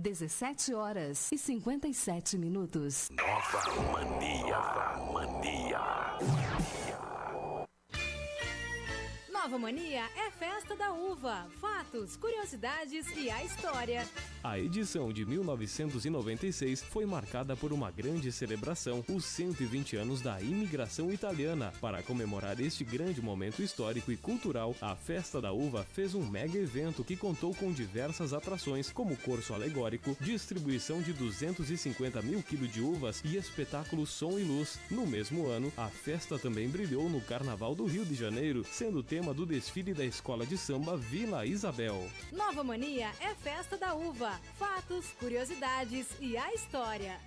17h57. Nova Mania. Nova Mania é Festa da Uva. Fatos, curiosidades e a história. A edição de 1996 foi marcada por uma grande celebração, os 120 anos da imigração italiana. Para comemorar este grande momento histórico e cultural, a Festa da Uva fez um mega evento que contou com diversas atrações, como curso alegórico, distribuição de 250 mil quilos de uvas e espetáculo Som e Luz. No mesmo ano, a festa também brilhou no Carnaval do Rio de Janeiro, sendo tema do desfile da Escola de Samba Vila Isabel. Nova Mania é Festa da Uva. Fatos, curiosidades e a história.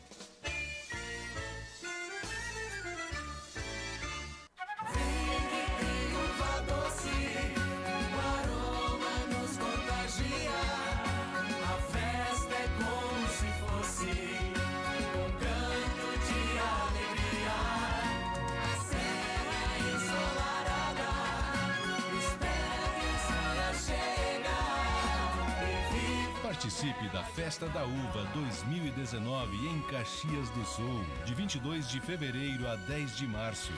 Participe da Festa da Uva 2019 em Caxias do Sul, de 22 de fevereiro a 10 de março.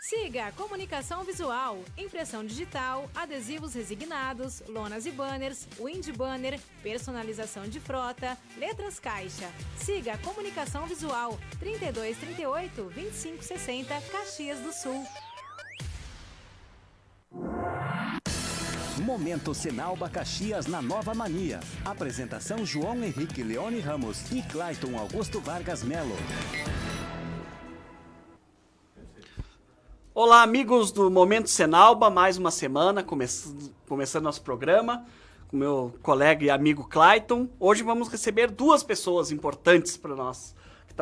Siga Comunicação Visual, impressão digital, adesivos resignados, lonas e banners, wind banner, personalização de frota, letras caixa. Siga Comunicação Visual, 3238-2560, Caxias do Sul. Momento Senalba Caxias na Nova Mania. Apresentação João Henrique Leone Ramos e Clayton Augusto Vargas Melo. Olá, amigos do Momento Senalba, mais uma semana, começando nosso programa, com meu colega e amigo Clayton. Hoje vamos receber duas pessoas importantes para nós, que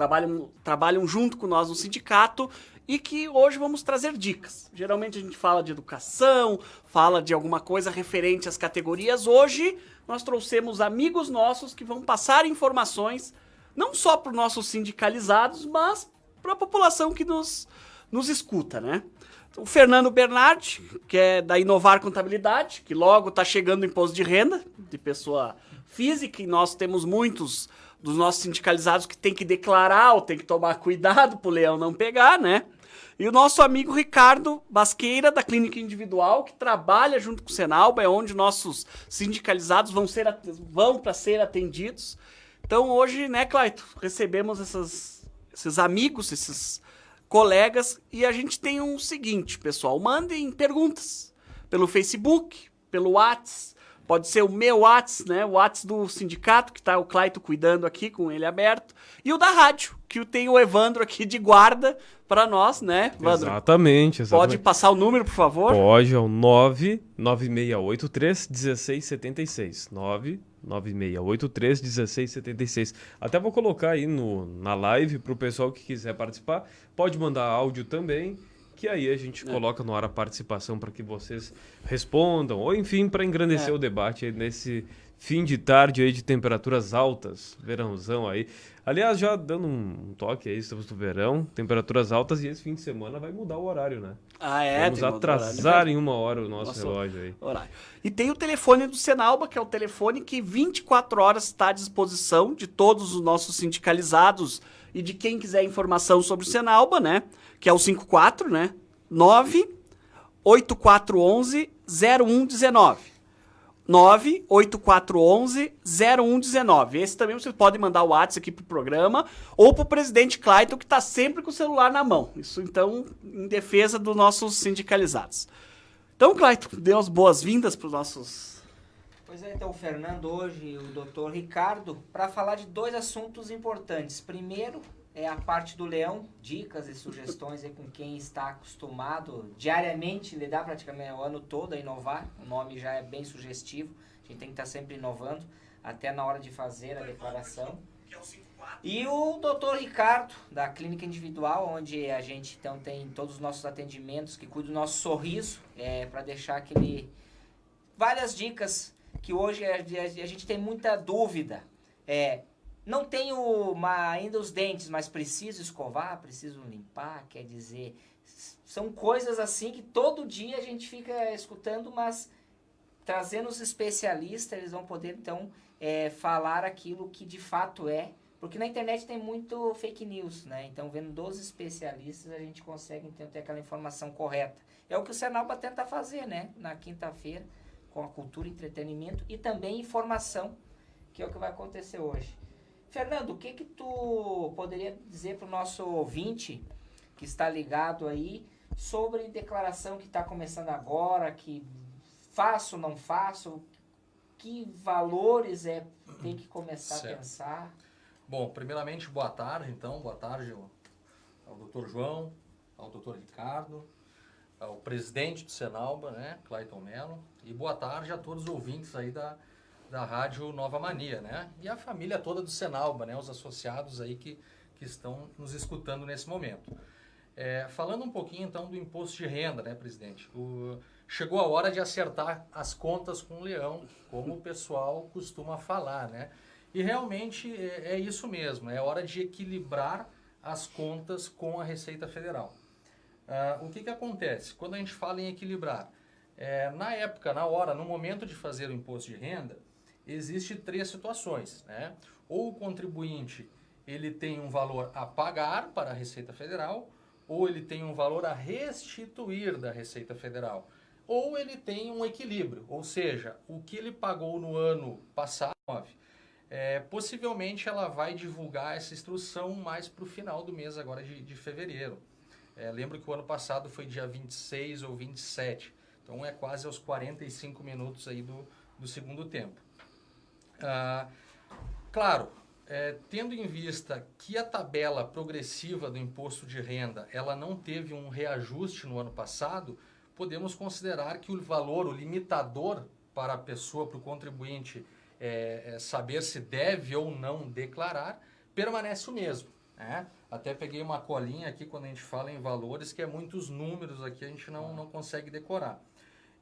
trabalham junto com nós no sindicato e que hoje vamos trazer dicas. Geralmente a gente fala de educação, fala de alguma coisa referente às categorias. Hoje nós trouxemos amigos nossos que vão passar informações, não só para os nossos sindicalizados, mas para a população que nos escuta, né? O Fernando Bernardi, que é da Inovar Contabilidade, que logo está chegando o imposto de renda de pessoa física, e nós temos muitos dos nossos sindicalizados que tem que declarar ou tem que tomar cuidado para o leão não pegar, né? E o nosso amigo Ricardo Basqueira, da Clínica Individual, que trabalha junto com o Senalba, é onde nossos sindicalizados vão para ser atendidos. Então hoje, né, Clayton, recebemos esses amigos, esses colegas, e a gente tem um seguinte, pessoal, mandem perguntas pelo Facebook, pelo WhatsApp, pode ser o meu WhatsApp, né, o WhatsApp do sindicato, que tá o Clayton cuidando aqui, com ele aberto, e o da rádio, que tem o Evandro aqui de guarda para nós, né, Evandro? Exatamente. Pode passar o número, por favor? Pode, é o 99683-1676. 99683-1676. Até vou colocar aí na live pro pessoal que quiser participar. Pode mandar áudio também, que aí a gente coloca no ar a participação para que vocês respondam, ou enfim, para engrandecer o debate aí nesse fim de tarde aí de temperaturas altas, verãozão aí. Aliás, já dando um toque aí, estamos no verão, temperaturas altas, e esse fim de semana vai mudar o horário, né? Ah, é? Vamos atrasar em uma hora o nosso relógio aí. Horário. E tem o telefone do Senalba, que é o telefone que 24 horas está à disposição de todos os nossos sindicalizados e de quem quiser informação sobre o Senalba, né? Que é o 54, né? 98411-0119. 98411-0119. Esse também você pode mandar o WhatsApp aqui pro programa ou pro presidente Clayton, que tá sempre com o celular na mão. Isso, então, em defesa dos nossos sindicalizados. Então, Clayton, dê as boas-vindas pros nossos... Pois é, então, o Fernando hoje e o doutor Ricardo, para falar de dois assuntos importantes. Primeiro, é a parte do leão, dicas e sugestões aí com quem está acostumado diariamente lidar praticamente o ano todo a inovar. O nome já é bem sugestivo, a gente tem que estar sempre inovando, até na hora de fazer a declaração. E o doutor Ricardo, da Clínica Individual, onde a gente então tem todos os nossos atendimentos, que cuida do nosso sorriso, para deixar várias dicas que hoje a gente tem muita dúvida. Não tenho ainda os dentes, mas preciso escovar, preciso limpar, quer dizer, são coisas assim que todo dia a gente fica escutando, mas trazendo os especialistas, eles vão poder, então, falar aquilo que de fato é, porque na internet tem muito fake news, né? Então, vendo dos especialistas, a gente consegue, então, ter aquela informação correta. É o que o Senalba tenta fazer, né? Na quinta-feira, com a cultura, entretenimento e também informação, que é o que vai acontecer hoje. Fernando, o que tu poderia dizer para o nosso ouvinte que está ligado aí sobre declaração que está começando agora, que faço ou não faço, que valores tem que começar a pensar? Bom, primeiramente, boa tarde, então. Boa tarde ao Dr. João, ao Dr. Ricardo, ao presidente do Senalba, né, Clayton Mello, e boa tarde a todos os ouvintes aí da Rádio Nova Mania, né, e a família toda do Senalba, né, os associados aí que estão nos escutando nesse momento. Falando um pouquinho, então, do imposto de renda, né, presidente, chegou a hora de acertar as contas com o leão, como o pessoal costuma falar, né, e realmente é isso mesmo, é hora de equilibrar as contas com a Receita Federal. O que acontece? Quando a gente fala em equilibrar, na época, na hora, no momento de fazer o imposto de renda, existe 3 situações, né? Ou o contribuinte ele tem um valor a pagar para a Receita Federal, ou ele tem um valor a restituir da Receita Federal, ou ele tem um equilíbrio, ou seja, o que ele pagou no ano passado, possivelmente ela vai divulgar essa instrução mais para o final do mês agora de fevereiro. Lembro que o ano passado foi dia 26 ou 27, então é quase aos 45 minutos aí do segundo tempo. Claro, tendo em vista que a tabela progressiva do imposto de renda ela não teve um reajuste no ano passado, podemos considerar que o valor, o limitador para a pessoa, para o contribuinte, saber se deve ou não declarar, permanece o mesmo, né? Até peguei uma colinha aqui quando a gente fala em valores, que é muitos números aqui, a gente não consegue decorar.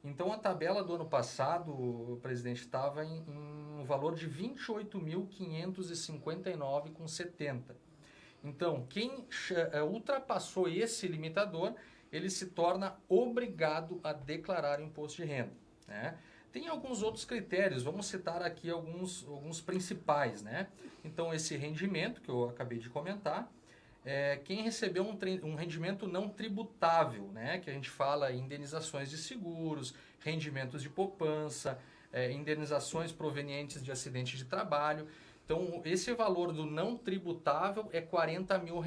Então, a tabela do ano passado, presidente, estava em um valor de R$ 28.559,70. Então, quem ultrapassou esse limitador, ele se torna obrigado a declarar o imposto de renda, né? Tem alguns outros critérios, vamos citar aqui alguns principais, né? Então, esse rendimento que eu acabei de comentar, quem recebeu um rendimento não tributável, né? Que a gente fala em indenizações de seguros, rendimentos de poupança, indenizações provenientes de acidente de trabalho. Então, esse valor do não tributável é R$ 40 mil.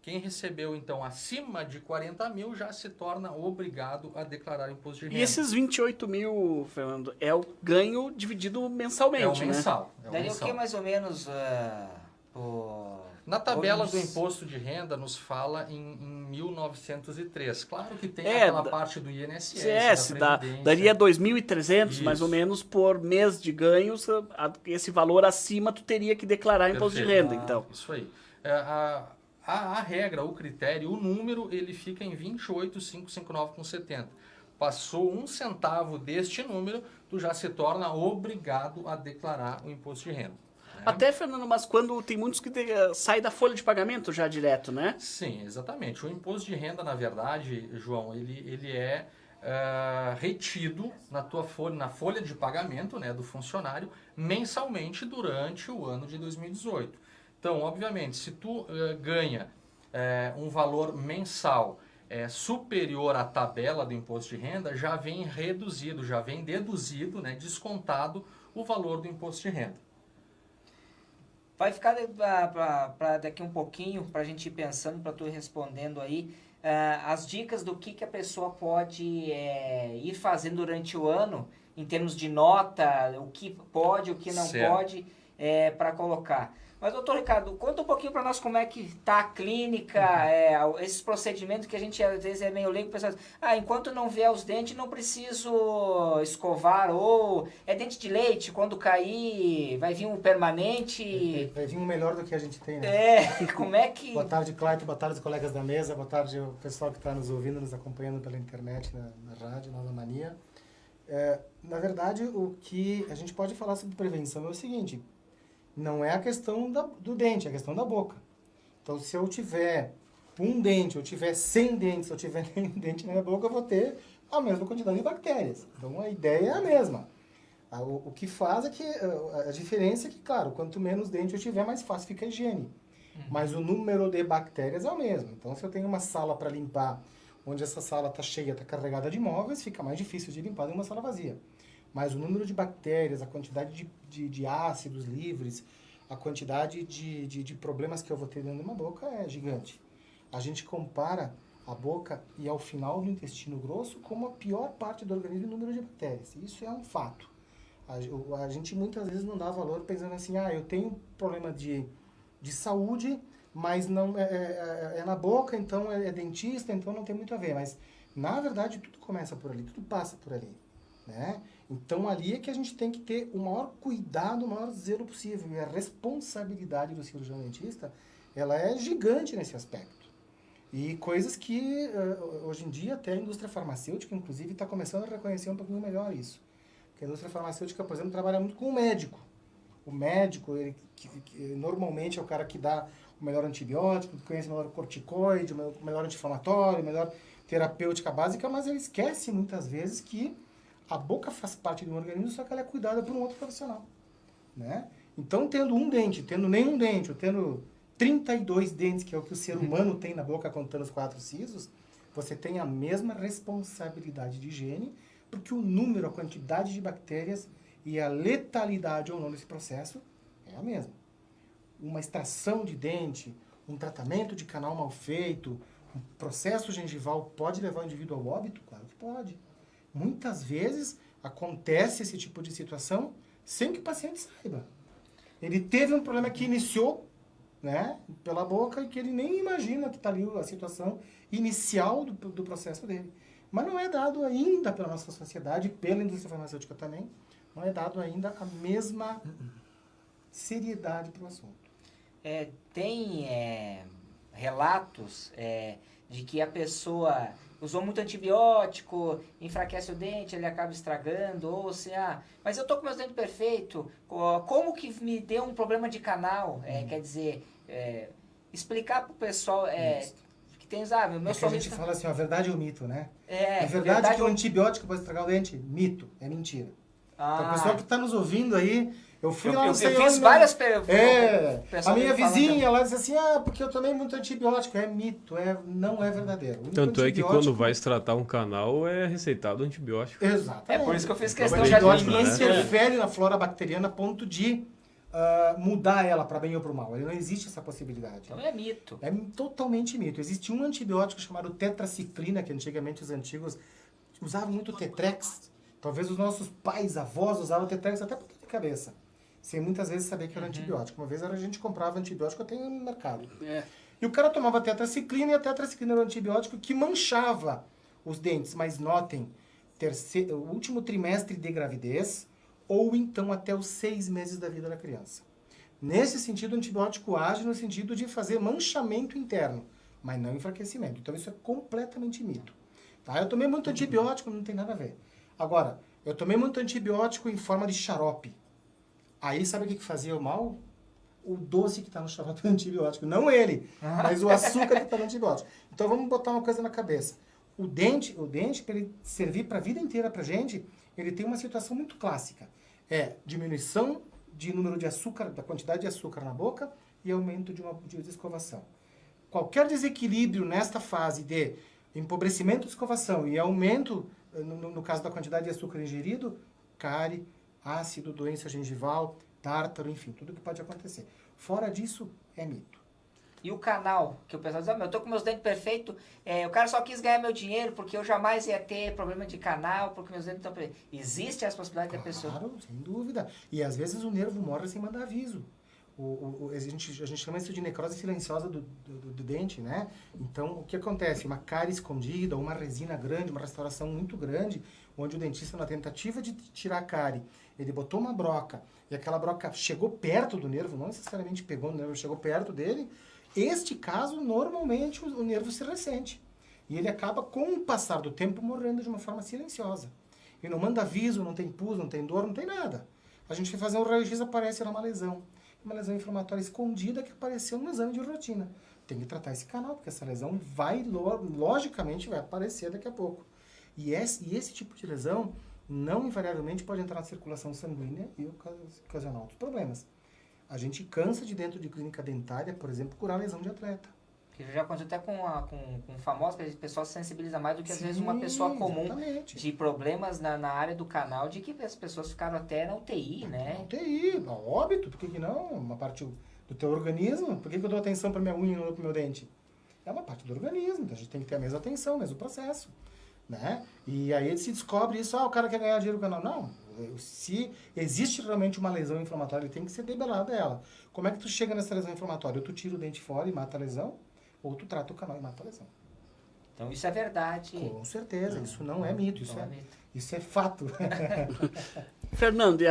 Quem recebeu, então, acima de 40 mil já se torna obrigado a declarar imposto de renda. E esses 28 mil, Fernando, é o ganho dividido mensalmente, né? Mensal. Daria o que mais ou menos... Na tabela do imposto de renda nos fala em 1903. Claro que tem aquela parte do INSS, da Previdência. Daria 2.300 mais ou menos por mês de ganhos. Esse valor acima tu teria que declarar imposto de renda, então. Isso aí. A regra, o critério, o número, ele fica em 28.559,70. Passou 1 centavo deste número, tu já se torna obrigado a declarar o imposto de renda. Até, Fernando, mas quando tem muitos que sai da folha de pagamento já direto, né? Sim, exatamente. O imposto de renda, na verdade, João, ele é retido na folha de pagamento, né, do funcionário mensalmente durante o ano de 2018. Então, obviamente, se tu ganha um valor mensal superior à tabela do imposto de renda, já vem reduzido, já vem deduzido, né, descontado o valor do imposto de renda. Vai ficar para daqui um pouquinho, para a gente ir pensando, para tu ir respondendo aí, as dicas do que a pessoa pode ir fazendo durante o ano, em termos de nota, o que pode, o que não pode, para colocar. Mas, doutor Ricardo, conta um pouquinho para nós como é que está a clínica, esses procedimentos que a gente às vezes é meio leigo, pessoal, enquanto não vier os dentes não preciso escovar, ou é dente de leite, quando cair vai vir um permanente. Vai vir um melhor do que a gente tem, né? Como é que... Boa tarde, Clayton, boa tarde, colegas da mesa, boa tarde o pessoal que está nos ouvindo, nos acompanhando pela internet, na rádio, Nova Mania. Na verdade, o que a gente pode falar sobre prevenção é o seguinte: não é a questão do dente, é a questão da boca. Então, se eu tiver um dente, eu tiver 100 dentes, se eu tiver nenhum dente na minha boca, eu vou ter a mesma quantidade de bactérias. Então, a ideia é a mesma. O que faz é que a diferença é que, claro, quanto menos dente eu tiver, mais fácil fica a higiene. Mas o número de bactérias é o mesmo. Então, se eu tenho uma sala para limpar, onde essa sala está cheia, está carregada de móveis, fica mais difícil de limpar do que uma sala vazia. Mas o número de bactérias, a quantidade de ácidos livres, a quantidade de problemas que eu vou ter dentro de uma boca é gigante. A gente compara a boca e ao final do intestino grosso como a pior parte do organismo em número de bactérias. Isso é um fato. A gente muitas vezes não dá valor pensando assim, eu tenho problema de saúde, mas não é na boca, então é dentista, então não tem muito a ver. Mas, na verdade, tudo começa por ali, tudo passa por ali, né? Então, ali é que a gente tem que ter o maior cuidado, o maior zelo possível. E a responsabilidade do cirurgião dentista, ela é gigante nesse aspecto. E coisas que, hoje em dia, até a indústria farmacêutica, inclusive, está começando a reconhecer um pouquinho melhor isso. Porque a indústria farmacêutica, por exemplo, trabalha muito com o médico. O médico, ele que normalmente é o cara que dá o melhor antibiótico, que conhece o melhor corticoide, o melhor anti-inflamatório, a melhor terapêutica básica, mas ele esquece muitas vezes que a boca faz parte de um organismo, só que ela é cuidada por um outro profissional, né? Então, tendo um dente, tendo nenhum dente, ou tendo 32 dentes, que é o que o ser humano tem na boca, contando os 4 sisos, você tem a mesma responsabilidade de higiene, porque o número, a quantidade de bactérias e a letalidade ou não desse processo é a mesma. Uma extração de dente, um tratamento de canal mal feito, um processo gengival pode levar o indivíduo ao óbito? Claro que pode. Muitas vezes acontece esse tipo de situação sem que o paciente saiba. Ele teve um problema que iniciou, né, pela boca e que ele nem imagina que está ali a situação inicial do processo dele. Mas não é dado ainda pela nossa sociedade, pela indústria farmacêutica também, não é dado ainda a mesma seriedade para o assunto. Tem relatos de que a pessoa usou muito antibiótico, enfraquece o dente, ele acaba estragando, ou assim, mas eu tô com meus dentes perfeitos, como que me deu um problema de canal? Quer dizer, explicar pro pessoal que tem, meu sorriso... A gente fala assim, a verdade ou mito, né? É verdade que o antibiótico pode estragar o dente? Mito, é mentira. Então, o pessoal que está nos ouvindo aí, eu fui lá, não sei eu fiz várias a minha vizinha, ela disse assim, porque eu tomei muito antibiótico. É mito, não é verdadeiro. Tanto é que quando vai se tratar um canal, é receitado antibiótico. Exatamente. É por isso que eu fiz questão de antibiótico interfere na flora bacteriana a ponto de mudar ela para bem ou para o mal. Não existe essa possibilidade. Então é mito. É totalmente mito. Existe um antibiótico chamado tetraciclina, que antigamente os antigos usavam muito Tetrex. Talvez os nossos pais, avós usavam Tetrex até por dor de cabeça. Sem muitas vezes saber que era antibiótico. Uma vez a gente comprava antibiótico até no mercado. E o cara tomava tetraciclina, e a tetraciclina era um antibiótico que manchava os dentes. Mas notem, o último trimestre de gravidez, ou então até os 6 meses da vida da criança. Nesse sentido, o antibiótico age no sentido de fazer manchamento interno, mas não enfraquecimento. Então isso é completamente mito. Tá? Eu tomei muito antibiótico, não tem nada a ver. Agora, eu tomei muito antibiótico em forma de xarope. Aí, sabe o que fazia o mal? O doce que está no xarope é antibiótico. Não ele, mas o açúcar que está no antibiótico. Então, vamos botar uma coisa na cabeça. O dente para ele servir para a vida inteira para a gente, ele tem uma situação muito clássica. É diminuição de número de açúcar, da quantidade de açúcar na boca e aumento de escovação. Qualquer desequilíbrio nesta fase de empobrecimento de escovação e aumento, no caso da quantidade de açúcar ingerido, cárie, ácido, doença gengival, tártaro, enfim, tudo que pode acontecer. Fora disso, é mito. E o canal, que o pessoal diz, eu tô com meus dentes perfeitos, o cara só quis ganhar meu dinheiro porque eu jamais ia ter problema de canal, porque meus dentes estão perfeitos. Existe essa possibilidade da pessoa? Claro, sem dúvida. E às vezes o nervo morre sem mandar aviso. A gente chama isso de necrose silenciosa do dente, né? Então, o que acontece? Uma cárie escondida, uma resina grande, uma restauração muito grande, onde o dentista, na tentativa de tirar a cárie, ele botou uma broca, e aquela broca chegou perto do nervo, não necessariamente pegou no nervo, chegou perto dele. Este caso, normalmente, o nervo se ressente. E ele acaba, com o passar do tempo, morrendo de uma forma silenciosa. E não manda aviso, não tem pus, não tem dor, não tem nada. A gente vai fazer um raio-x, aparece lá uma lesão. Uma lesão inflamatória escondida que apareceu no exame de rotina. Tem que tratar esse canal, porque essa lesão logicamente vai aparecer daqui a pouco. E esse tipo de lesão não invariavelmente pode entrar na circulação sanguínea e ocasionar outros problemas. A gente cansa de dentro de clínica dentária, por exemplo, curar lesão de atleta. Que já aconteceu até com famosos, que o pessoal se sensibiliza mais do que às Sim, vezes uma pessoa comum, exatamente. de problemas na área do canal, de que as pessoas ficaram até na UTI, né? UTI, óbito, por que não? Uma parte do teu organismo, por que eu dou atenção para minha unha e não para o meu dente? É uma parte do organismo, então a gente tem que ter a mesma atenção, o mesmo processo, né? E aí se descobre isso, o cara quer ganhar dinheiro com o canal. Não, se existe realmente uma lesão inflamatória, ele tem que ser debelada ela. Como é que tu chega nessa lesão inflamatória? Ou tu tira o dente fora e mata a lesão, ou tu trata o canal e mata a lesão. Então isso é verdade. Com certeza, isso não é mito, isso é fato. Fernando,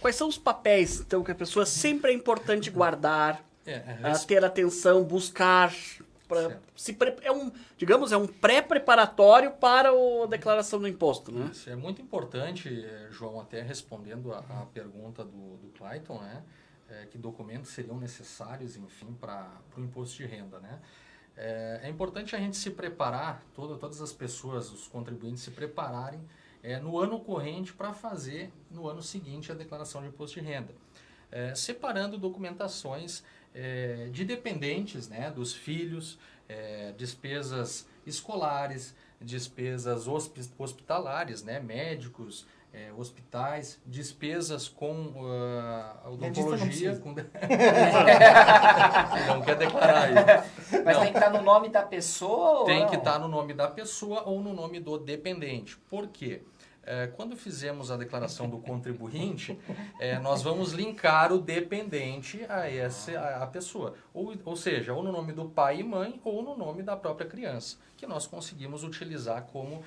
quais são os papéis então, que a pessoa sempre é importante guardar, ter atenção, buscar? É um pré-preparatório para a declaração do imposto, né? Isso é muito importante, João, até respondendo a pergunta do Clayton, né? Que documentos seriam necessários, enfim, para o imposto de renda, né? É importante a gente se preparar, todas as pessoas, os contribuintes se prepararem no ano corrente para fazer no ano seguinte a declaração de imposto de renda. Separando documentações de dependentes, né, dos filhos, despesas escolares, despesas hospitalares, né, médicos, hospitais, despesas com odontologia. Não quer declarar aí. Mas tem que estar no nome da pessoa? Tem que estar no nome da pessoa ou no nome do dependente. Por quê? Quando fizemos a declaração do contribuinte, nós vamos linkar o dependente a pessoa. Ou seja, ou no nome do pai e mãe ou no nome da própria criança, que nós conseguimos utilizar como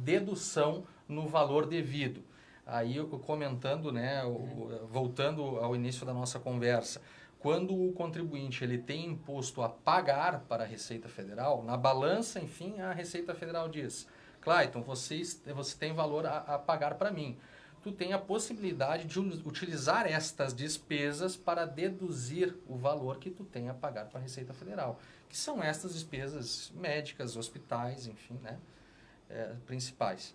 dedução no valor devido. Aí, comentando, né, voltando ao início da nossa conversa, quando o contribuinte ele tem imposto a pagar para a Receita Federal, na balança, enfim, a Receita Federal diz: Clayton, você tem valor a pagar para mim. Tu tem a possibilidade de utilizar estas despesas para deduzir o valor que tu tem a pagar para a Receita Federal, que são estas despesas médicas, hospitais, enfim, né, principais.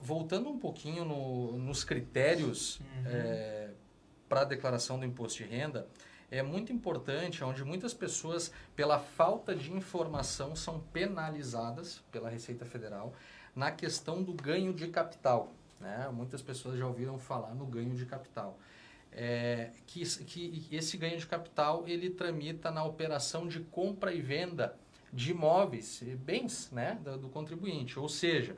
Voltando um pouquinho nos critérios para a declaração do imposto de renda, é muito importante, onde muitas pessoas, pela falta de informação, são penalizadas pela Receita Federal na questão do ganho de capital, né? Muitas pessoas já ouviram falar no ganho de capital. Que esse ganho de capital ele tramita na operação de compra e venda de imóveis, bens, né, do contribuinte. Ou seja,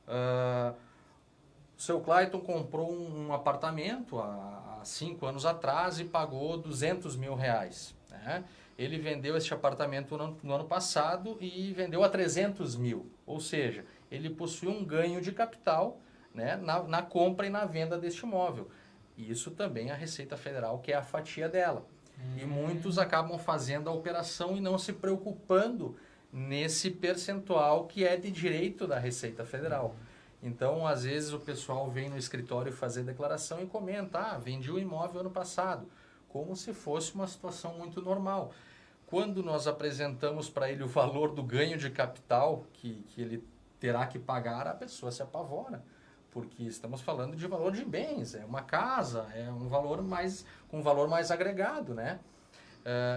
o seu Clayton comprou um apartamento há 5 anos atrás e pagou R$200 mil. Né? Ele vendeu este apartamento no ano passado e vendeu a 300 mil. Ou seja, ele possui um ganho de capital, né, na compra e na venda deste imóvel. E isso também a Receita Federal quer a fatia dela. E muitos acabam fazendo a operação e não se preocupando nesse percentual que é de direito da Receita Federal. Então, às vezes, o pessoal vem no escritório fazer declaração e comenta: vendi o imóvel ano passado, como se fosse uma situação muito normal. Quando nós apresentamos para ele o valor do ganho de capital que ele terá que pagar, a pessoa se apavora, porque estamos falando de valor de bens, é uma casa, é um valor com um valor mais agregado, né?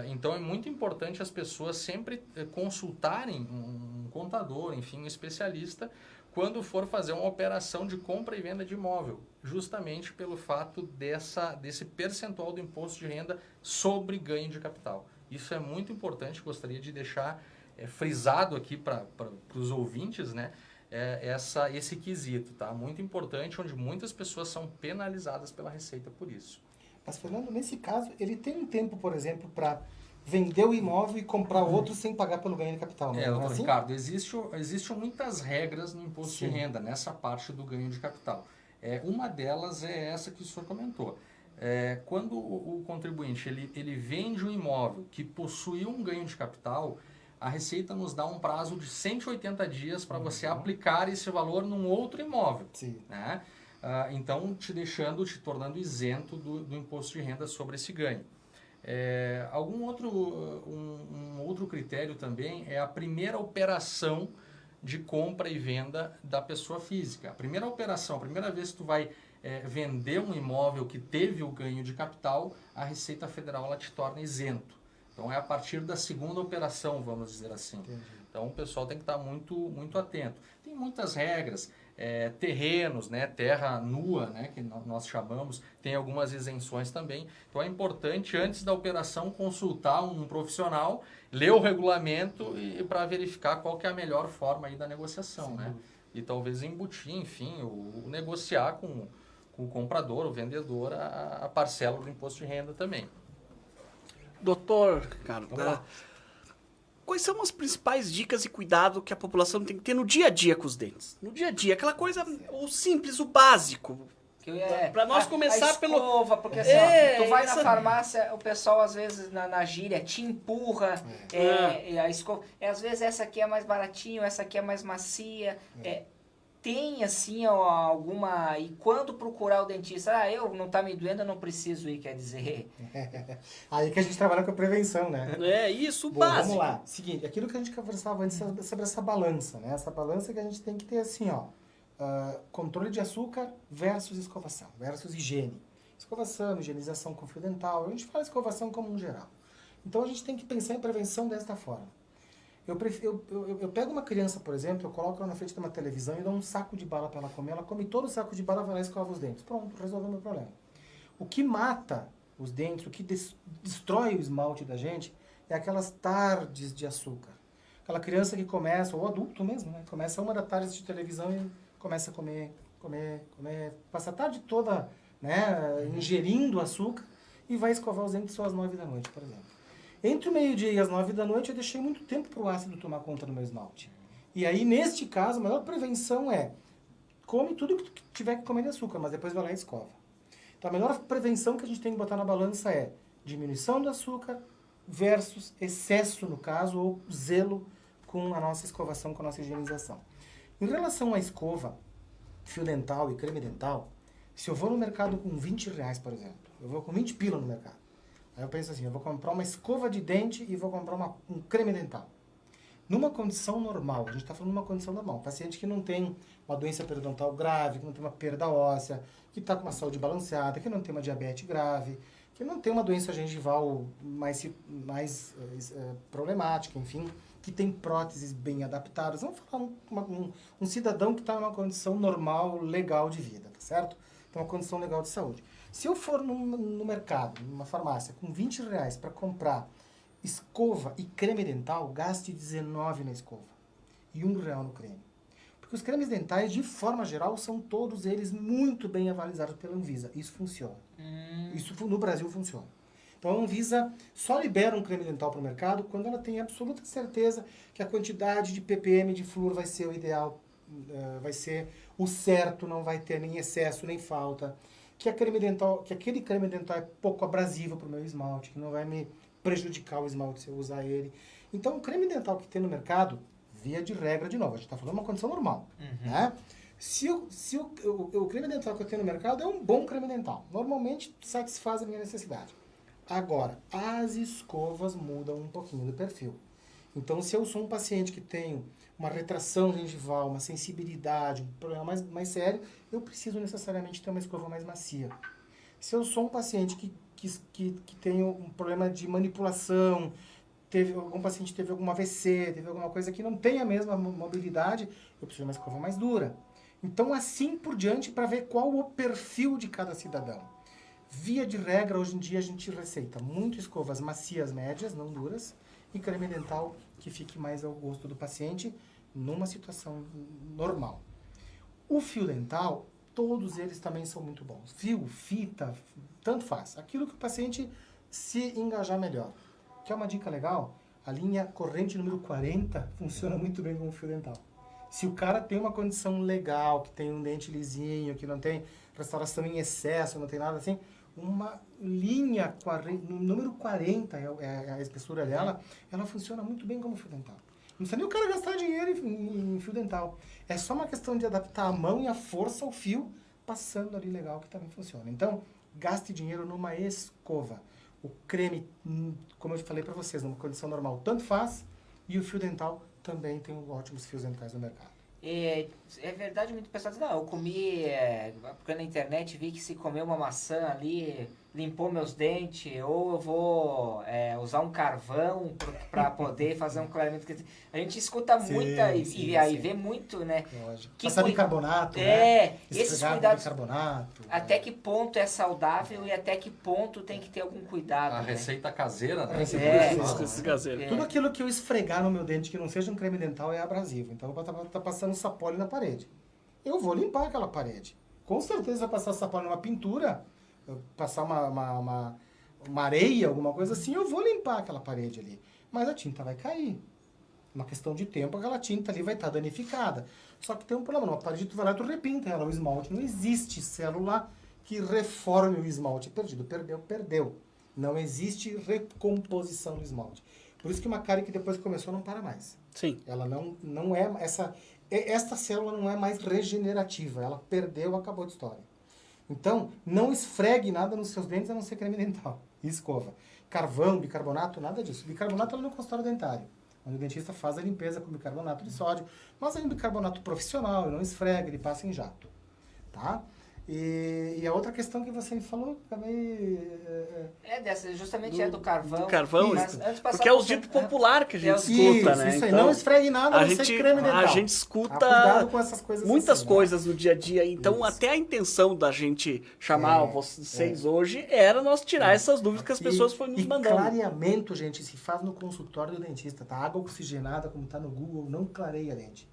Então, é muito importante as pessoas sempre consultarem um contador, enfim, um especialista, quando for fazer uma operação de compra e venda de imóvel, justamente pelo fato desse percentual do imposto de renda sobre ganho de capital. Isso é muito importante, gostaria de deixar frisado aqui para os ouvintes, né, esse quesito, tá? Muito importante, onde muitas pessoas são penalizadas pela Receita por isso. Mas, Fernando, nesse caso, ele tem um tempo, por exemplo, para vender o imóvel e comprar outro sem pagar pelo ganho de capital, não é doutor assim? Ricardo, existem muitas regras no imposto de renda, nessa parte do ganho de capital. Uma delas é essa que o senhor comentou. Quando o contribuinte ele vende um imóvel que possui um ganho de capital, a Receita nos dá um prazo de 180 dias para você aplicar esse valor num outro imóvel. Sim. Né? Então, te tornando isento do imposto de renda sobre esse ganho. Um outro critério também é a primeira operação de compra e venda da pessoa física. A primeira operação, a primeira vez que tu vai vender um imóvel que teve o ganho de capital, a Receita Federal ela te torna isento. Então é a partir da segunda operação, vamos dizer assim. Entendi. Então o pessoal tem que estar muito, muito atento. Tem muitas regras, terrenos, né, terra nua, né, que nós chamamos, tem algumas isenções também. Então é importante, antes da operação, consultar um profissional, ler o regulamento e para verificar qual que é a melhor forma aí da negociação, né? E talvez embutir, enfim, o negociar com o comprador, o vendedor, a parcela do imposto de renda também. Doutor Ricardo, quais são as principais dicas e cuidado que a população tem que ter no dia a dia com os dentes? No dia a dia, aquela coisa, o simples, o básico. Para nós começar a escova, porque assim, ó, tu vai na farmácia, o pessoal às vezes na gíria te empurra, a escova, às vezes essa aqui é mais baratinho, essa aqui é mais macia, tem assim alguma... E quando procurar o dentista, eu não tá me doendo, eu não preciso ir, quer dizer... Aí que a gente trabalha com a prevenção, né? Isso, bom, básico. Vamos lá. Seguinte, aquilo que a gente conversava antes sobre essa balança, né? Essa balança que a gente tem que ter assim, controle de açúcar versus escovação, versus higiene. Escovação, higienização com fio dental, a gente fala escovação como um geral. Então a gente tem que pensar em prevenção desta forma. Eu pego uma criança, por exemplo, eu coloco ela na frente de uma televisão e dou um saco de bala para ela comer. Ela come todo o saco de bala, vai lá e escova os dentes. Pronto, resolveu o meu problema. O que mata os dentes, o que destrói o esmalte da gente, é aquelas tardes de açúcar. Aquela criança que começa, ou adulto mesmo, né? Começa 1 da tarde de televisão e começa a comer, passa a tarde toda, né, ingerindo açúcar e vai escovar os dentes só às 9 da noite, por exemplo. Entre o meio-dia e as 9 da noite, eu deixei muito tempo para o ácido tomar conta do meu esmalte. E aí, neste caso, a maior prevenção come tudo que tu tiver que comer de açúcar, mas depois vai lá e escova. Então, a melhor prevenção que a gente tem que botar na balança é diminuição do açúcar versus excesso, no caso, ou zelo com a nossa escovação, com a nossa higienização. Em relação à escova, fio dental e creme dental, se eu vou no mercado com R$20, por exemplo, eu vou com 20 pila no mercado. Aí eu penso assim, eu vou comprar uma escova de dente e vou comprar um creme dental. Numa condição normal, a gente está falando de uma condição normal, um paciente que não tem uma doença periodontal grave, que não tem uma perda óssea, que está com uma saúde balanceada, que não tem uma diabetes grave, que não tem uma doença gengival mais problemática, enfim, que tem próteses bem adaptadas. Vamos falar um cidadão que está numa condição normal, legal de vida, tá certo? Então, uma condição legal de saúde. Se eu for no mercado, numa farmácia, com R$20 para comprar escova e creme dental, gaste R$19 na escova e R$1 no creme. Porque os cremes dentais, de forma geral, são todos eles muito bem avalizados pela Anvisa. Isso funciona. Isso no Brasil funciona. Então a Anvisa só libera um creme dental para o mercado quando ela tem absoluta certeza que a quantidade de ppm de flúor vai ser o ideal, vai ser o certo, não vai ter nem excesso nem falta. Que aquele creme dental é pouco abrasivo para o meu esmalte, que não vai me prejudicar o esmalte se eu usar ele. Então, o creme dental que tem no mercado, via de regra, de novo, a gente está falando de uma condição normal. Né? Se o creme dental que eu tenho no mercado é um bom creme dental, normalmente satisfaz a minha necessidade. Agora, as escovas mudam um pouquinho do perfil. Então, se eu sou um paciente que tem uma retração gengival, uma sensibilidade, um problema mais sério, eu preciso necessariamente ter uma escova mais macia. Se eu sou um paciente que tem um problema de manipulação, algum paciente teve algum AVC, teve alguma coisa que não tem a mesma mobilidade, eu preciso de uma escova mais dura. Então, assim por diante, para ver qual o perfil de cada cidadão. Via de regra, hoje em dia, a gente receita muito escovas macias, médias, não duras, e creme dental que fique mais ao gosto do paciente numa situação normal. O fio dental, todos eles também são muito bons. Fio, fita, tanto faz. Aquilo que o paciente se engajar melhor. Quer uma dica legal? A linha corrente número 40 funciona muito bem com o fio dental. Se o cara tem uma condição legal, que tem um dente lisinho, que não tem restauração em excesso, não tem nada assim, uma linha número 40, é a espessura dela, ela funciona muito bem como fio dental. Não precisa nem o cara gastar dinheiro em fio dental. É só uma questão de adaptar a mão e a força ao fio, passando ali legal, que também funciona. Então, gaste dinheiro numa escova. O creme, como eu falei para vocês, numa condição normal, tanto faz, e o fio dental também tem ótimos fios dentais no mercado. É verdade, muito pessoal diz, não, eu comi, porque na internet vi que se comer uma maçã ali, limpou meus dentes, ou eu vou usar um carvão para poder fazer um clareamento. A gente escuta muita e vê muito, né? Lógico. Passar bicarbonato, esses cuidados. Bicarbonato, até que ponto é saudável e até que ponto tem que ter algum cuidado. A receita caseira, né? Caseira. Tudo aquilo que eu esfregar no meu dente que não seja um creme dental é abrasivo. Então eu vou estar passando sapólio na parede. Eu vou limpar aquela parede. Com certeza vai passar sapólio numa pintura, passar uma areia, alguma coisa assim, eu vou limpar aquela parede ali. Mas a tinta vai cair. Uma questão de tempo, aquela tinta ali vai estar danificada. Só que tem um problema, numa parede tu vai lá e tu repinta ela, o esmalte. Não existe célula que reforme o esmalte. Perdido, perdeu. Não existe recomposição do esmalte. Por isso que uma cárie que depois que começou não para mais. Sim. Ela não é... Esta célula não é mais regenerativa. Ela perdeu, acabou de história. Então, não esfregue nada nos seus dentes a não ser creme dental e escova. Carvão, bicarbonato, nada disso. Bicarbonato é no consultório dentário, onde o dentista faz a limpeza com bicarbonato de sódio. Mas é um bicarbonato profissional, ele não esfrega, ele passa em jato. Tá? E a outra questão que você me falou, também... Justamente é do carvão. Do carvão, porque é o dito popular que a gente escuta, isso, né? Isso aí, então, não esfregue nada, a não ser creme dental. A gente escuta cuidado com essas coisas muitas assim, coisas no dia a dia. Então, até a intenção da gente chamar vocês hoje era nós tirar essas dúvidas que as pessoas foram nos mandando. E clareamento, gente, se faz no consultório do dentista, tá? Água oxigenada, como tá no Google, não clareia dente.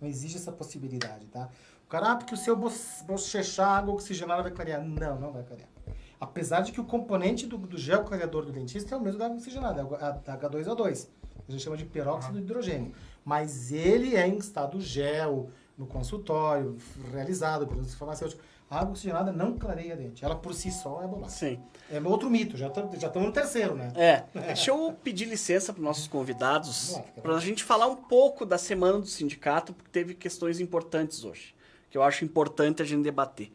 Não existe essa possibilidade, tá? O cara, porque o seu bochechar água oxigenada vai clarear. Não vai clarear. Apesar de que o componente do gel clareador do dentista é o mesmo da água oxigenada, é a H2O2. A gente chama de peróxido de hidrogênio. Mas ele é em estado gel, no consultório, realizado pelo farmacêutico. A água oxigenada não clareia dente. Ela por si só é bobagem. Sim. É outro mito, já estamos no terceiro, né? Deixa eu pedir licença para os nossos convidados, para a gente falar um pouco da semana do sindicato, porque teve questões importantes hoje, que eu acho importante a gente debater.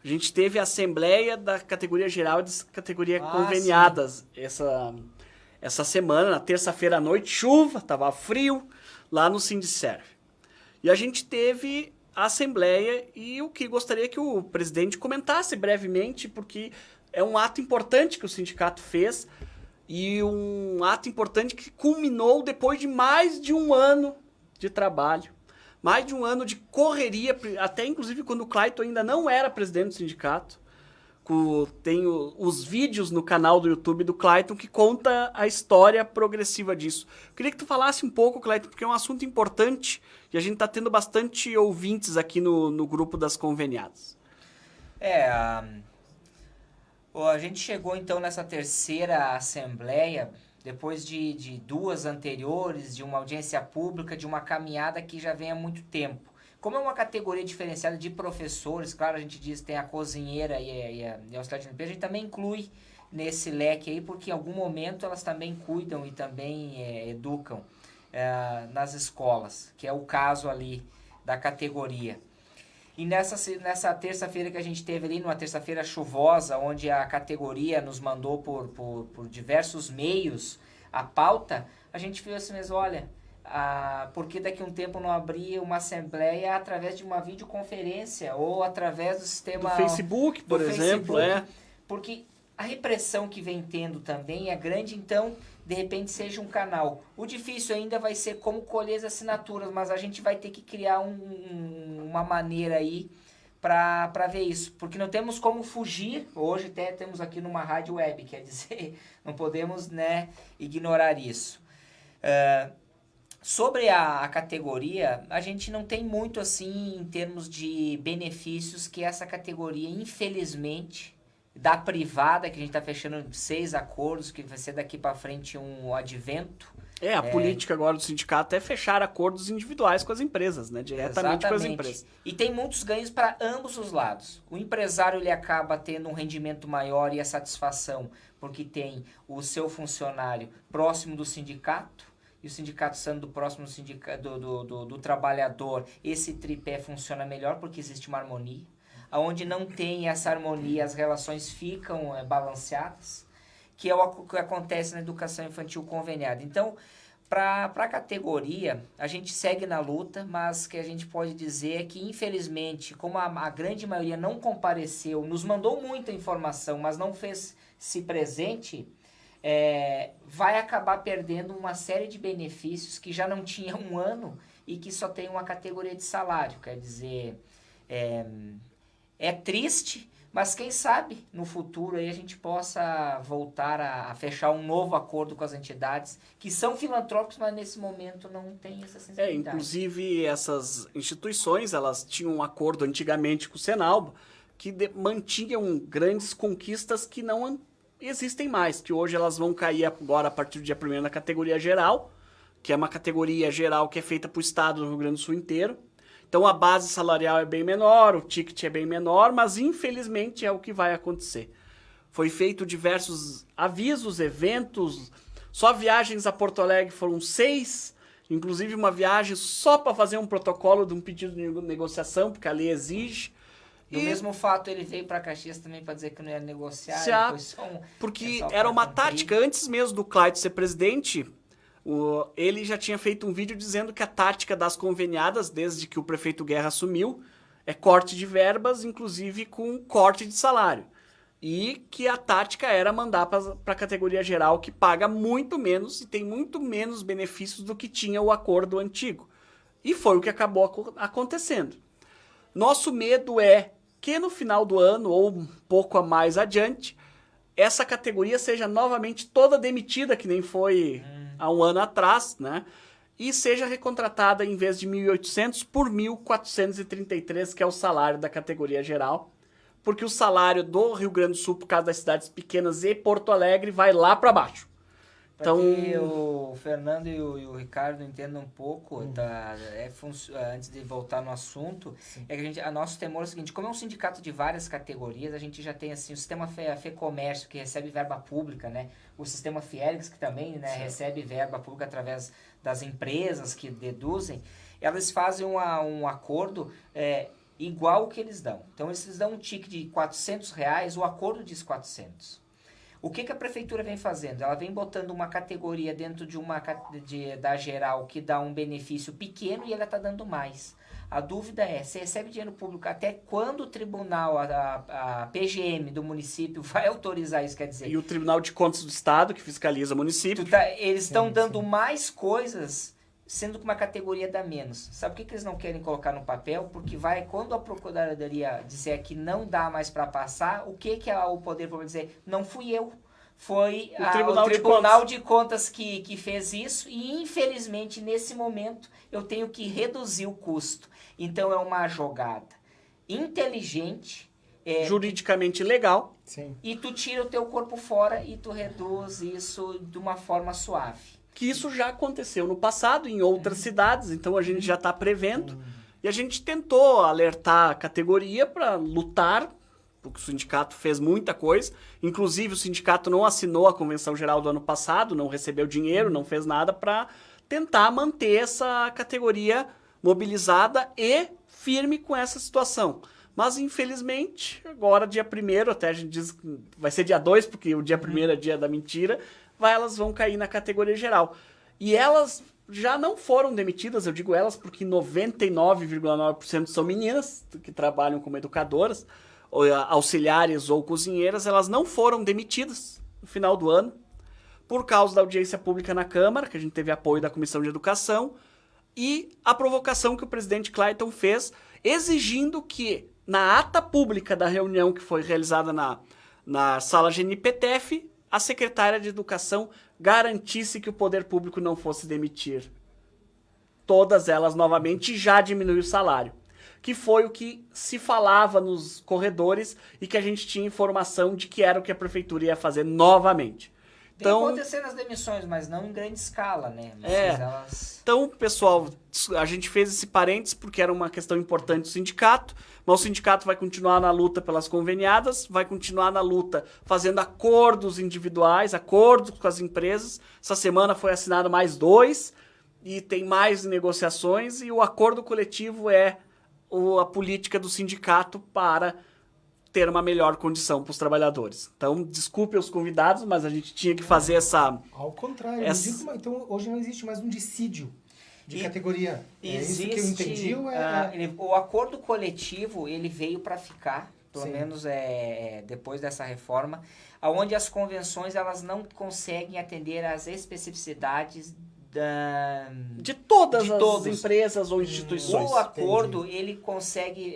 A gente teve a assembleia da categoria geral e da categoria conveniadas essa semana, na terça-feira à noite, chuva, estava frio, lá no Sindicerv. E a gente teve a assembleia e o que gostaria que o presidente comentasse brevemente, porque é um ato importante que o sindicato fez e um ato importante que culminou depois de mais de um ano de trabalho, mais de um ano de correria, até inclusive quando o Clayton ainda não era presidente do sindicato. Tem os vídeos no canal do YouTube do Clayton que conta a história progressiva disso. Eu queria que tu falasse um pouco, Clayton, porque é um assunto importante e a gente está tendo bastante ouvintes aqui no grupo das conveniadas. A gente chegou então nessa terceira assembleia, depois de duas anteriores, de uma audiência pública, de uma caminhada que já vem há muito tempo. Como é uma categoria diferenciada de professores, claro, a gente diz que tem a cozinheira e a auxiliar de limpeza, a gente também inclui nesse leque aí, porque em algum momento elas também cuidam e também educam nas escolas, que é o caso ali da categoria. E nessa terça-feira que a gente teve ali, numa terça-feira chuvosa, onde a categoria nos mandou por diversos meios a pauta, a gente fez assim mesmo, olha, porque daqui a um tempo não abria uma assembleia através de uma videoconferência ou através do sistema... Do Facebook, por exemplo, Porque a repressão que vem tendo também é grande, então, de repente, seja um canal. O difícil ainda vai ser como colher as assinaturas, mas a gente vai ter que criar uma maneira aí para ver isso. Porque não temos como fugir, hoje até temos aqui numa rádio web, quer dizer, não podemos, né, ignorar isso. Sobre a categoria, a gente não tem muito assim em termos de benefícios que essa categoria, infelizmente, da privada, que a gente está fechando 6 acordos, que vai ser daqui para frente um advento. A política agora do sindicato é fechar acordos individuais com as empresas, né? Diretamente com as empresas. E tem muitos ganhos para ambos os lados. O empresário ele acaba tendo um rendimento maior e a satisfação, porque tem o seu funcionário próximo do sindicato, e o sindicato sendo próximo do trabalhador, esse tripé funciona melhor porque existe uma harmonia. Onde não tem essa harmonia, as relações ficam balanceadas, que é o que acontece na educação infantil conveniada. Então, Para a categoria, a gente segue na luta, mas que a gente pode dizer é que, infelizmente, como a grande maioria não compareceu, nos mandou muita informação, mas não fez-se presente, vai acabar perdendo uma série de benefícios que já não tinha um ano e que só tem uma categoria de salário. Quer dizer, é triste, mas quem sabe no futuro aí a gente possa voltar a fechar um novo acordo com as entidades que são filantrópicos, mas nesse momento não tem essa sensibilidade. Inclusive essas instituições, elas tinham um acordo antigamente com o Senalba que mantinham grandes conquistas que não existem mais, que hoje elas vão cair agora a partir do dia 1º na categoria geral, que é uma categoria geral que é feita para o estado do Rio Grande do Sul inteiro. Então a base salarial é bem menor, o ticket é bem menor, mas infelizmente é o que vai acontecer. Foi feito diversos avisos, eventos, só viagens a Porto Alegre foram 6, inclusive uma viagem só para fazer um protocolo de um pedido de negociação, porque a lei exige. Do mesmo fato, ele veio para Caxias também para dizer que não ia negociar. Foi só porque era uma tática, antes mesmo do Clayton ser presidente, ele já tinha feito um vídeo dizendo que a tática das conveniadas, desde que o prefeito Guerra assumiu, é corte de verbas, inclusive com corte de salário. E que a tática era mandar para a categoria geral, que paga muito menos e tem muito menos benefícios do que tinha o acordo antigo. E foi o que acabou acontecendo. Nosso medo é que no final do ano, ou um pouco a mais adiante, essa categoria seja novamente toda demitida, que nem foi há um ano atrás, né? E seja recontratada, em vez de 1.800, por 1.433, que é o salário da categoria geral. Porque o salário do Rio Grande do Sul, por causa das cidades pequenas e Porto Alegre, vai lá para baixo. Então, que o Fernando e o Ricardo entendam um pouco, antes de voltar no assunto, é que nosso temor é o seguinte: como é um sindicato de várias categorias, a gente já tem assim, o sistema FEComércio, que recebe verba pública, né? O sistema Fiergs, que também, né, recebe verba pública através das empresas que deduzem, elas fazem um acordo igual o que eles dão. Então, eles dão um ticket de R$400, o acordo diz 400. O que a prefeitura vem fazendo? Ela vem botando uma categoria dentro da geral que dá um benefício pequeno e ela está dando mais. A dúvida é, você recebe dinheiro público até quando o tribunal, a PGM do município vai autorizar isso, quer dizer... E o Tribunal de Contas do Estado, que fiscaliza o município. Eles estão dando mais coisas, sendo que uma categoria dá menos. Sabe por que eles não querem colocar no papel? Porque quando a Procuradoria disser que não dá mais para passar, o que o Poder Público dizer? Não fui eu. Foi o Tribunal de Contas que fez isso e, infelizmente, nesse momento, eu tenho que reduzir o custo. Então, é uma jogada inteligente. Juridicamente legal. Sim. E tu tira o teu corpo fora e tu reduz isso de uma forma suave. Que isso já aconteceu no passado em outras cidades, então a gente já está prevendo. E a gente tentou alertar a categoria para lutar, porque o sindicato fez muita coisa. Inclusive, o sindicato não assinou a Convenção Geral do ano passado, não recebeu dinheiro, não fez nada para tentar manter essa categoria mobilizada e firme com essa situação. Mas, infelizmente, agora, dia 1º, até a gente diz que vai ser dia 2, porque o dia 1º é dia da mentira, elas vão cair na categoria geral. E elas já não foram demitidas, eu digo elas porque 99,9% são meninas que trabalham como educadoras, ou auxiliares ou cozinheiras, elas não foram demitidas no final do ano, por causa da audiência pública na Câmara, que a gente teve apoio da Comissão de Educação, e a provocação que o presidente Clayton fez, exigindo que, na ata pública da reunião que foi realizada na sala GNPTF, a secretária de Educação garantisse que o poder público não fosse demitir todas elas novamente e já diminuir o salário. Que foi o que se falava nos corredores e que a gente tinha informação de que era o que a prefeitura ia fazer novamente. Tem acontecendo as demissões, mas não em grande escala, né? Então, pessoal, a gente fez esse parênteses porque era uma questão importante do sindicato, mas o sindicato vai continuar na luta pelas conveniadas, vai continuar na luta fazendo acordos individuais, acordos com as empresas. Essa semana foi assinado mais 2 e tem mais negociações, e o acordo coletivo é a política do sindicato para ter uma melhor condição para os trabalhadores. Então, desculpe os convidados, mas a gente tinha que fazer essa... Ao contrário, então hoje não existe mais um dissídio de categoria. Existe, isso que eu entendi? O acordo coletivo, ele veio para ficar, pelo menos depois dessa reforma, onde as convenções elas não conseguem atender às especificidades de todas as empresas ou instituições. O acordo, ele consegue,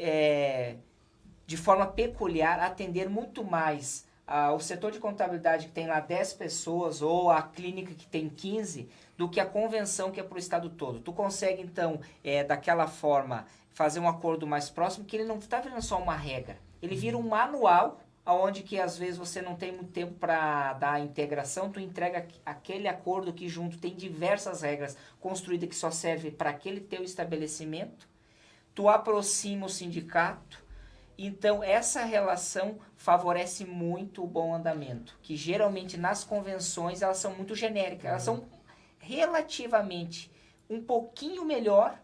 de forma peculiar, atender muito mais o setor de contabilidade que tem lá 10 pessoas ou a clínica que tem 15 do que a convenção que é para o estado todo. Tu consegue, então, daquela forma, fazer um acordo mais próximo, que ele não está virando só uma regra. Ele vira um manual, onde que às vezes você não tem muito tempo para dar a integração, tu entrega aquele acordo que junto tem diversas regras construídas que só serve para aquele teu estabelecimento, tu aproxima o sindicato, então essa relação favorece muito o bom andamento, que geralmente nas convenções elas são muito genéricas, elas são relativamente um pouquinho melhor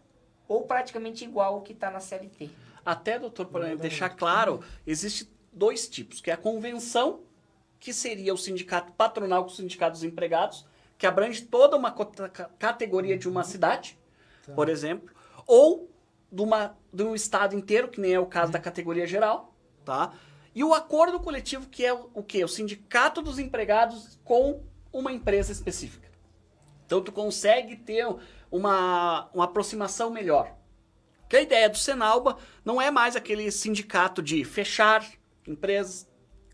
ou praticamente igual ao que está na CLT. Até, doutor, para deixar claro, existe 2 tipos, que é a convenção, que seria o sindicato patronal com o sindicato dos empregados, que abrange toda uma categoria de uma cidade, por exemplo, ou de um estado inteiro, que nem é o caso da categoria geral, tá? E o acordo coletivo, que é o quê? O sindicato dos empregados com uma empresa específica. Então, tu consegue ter uma aproximação melhor. Porque a ideia do Senalba não é mais aquele sindicato de fechar empresas,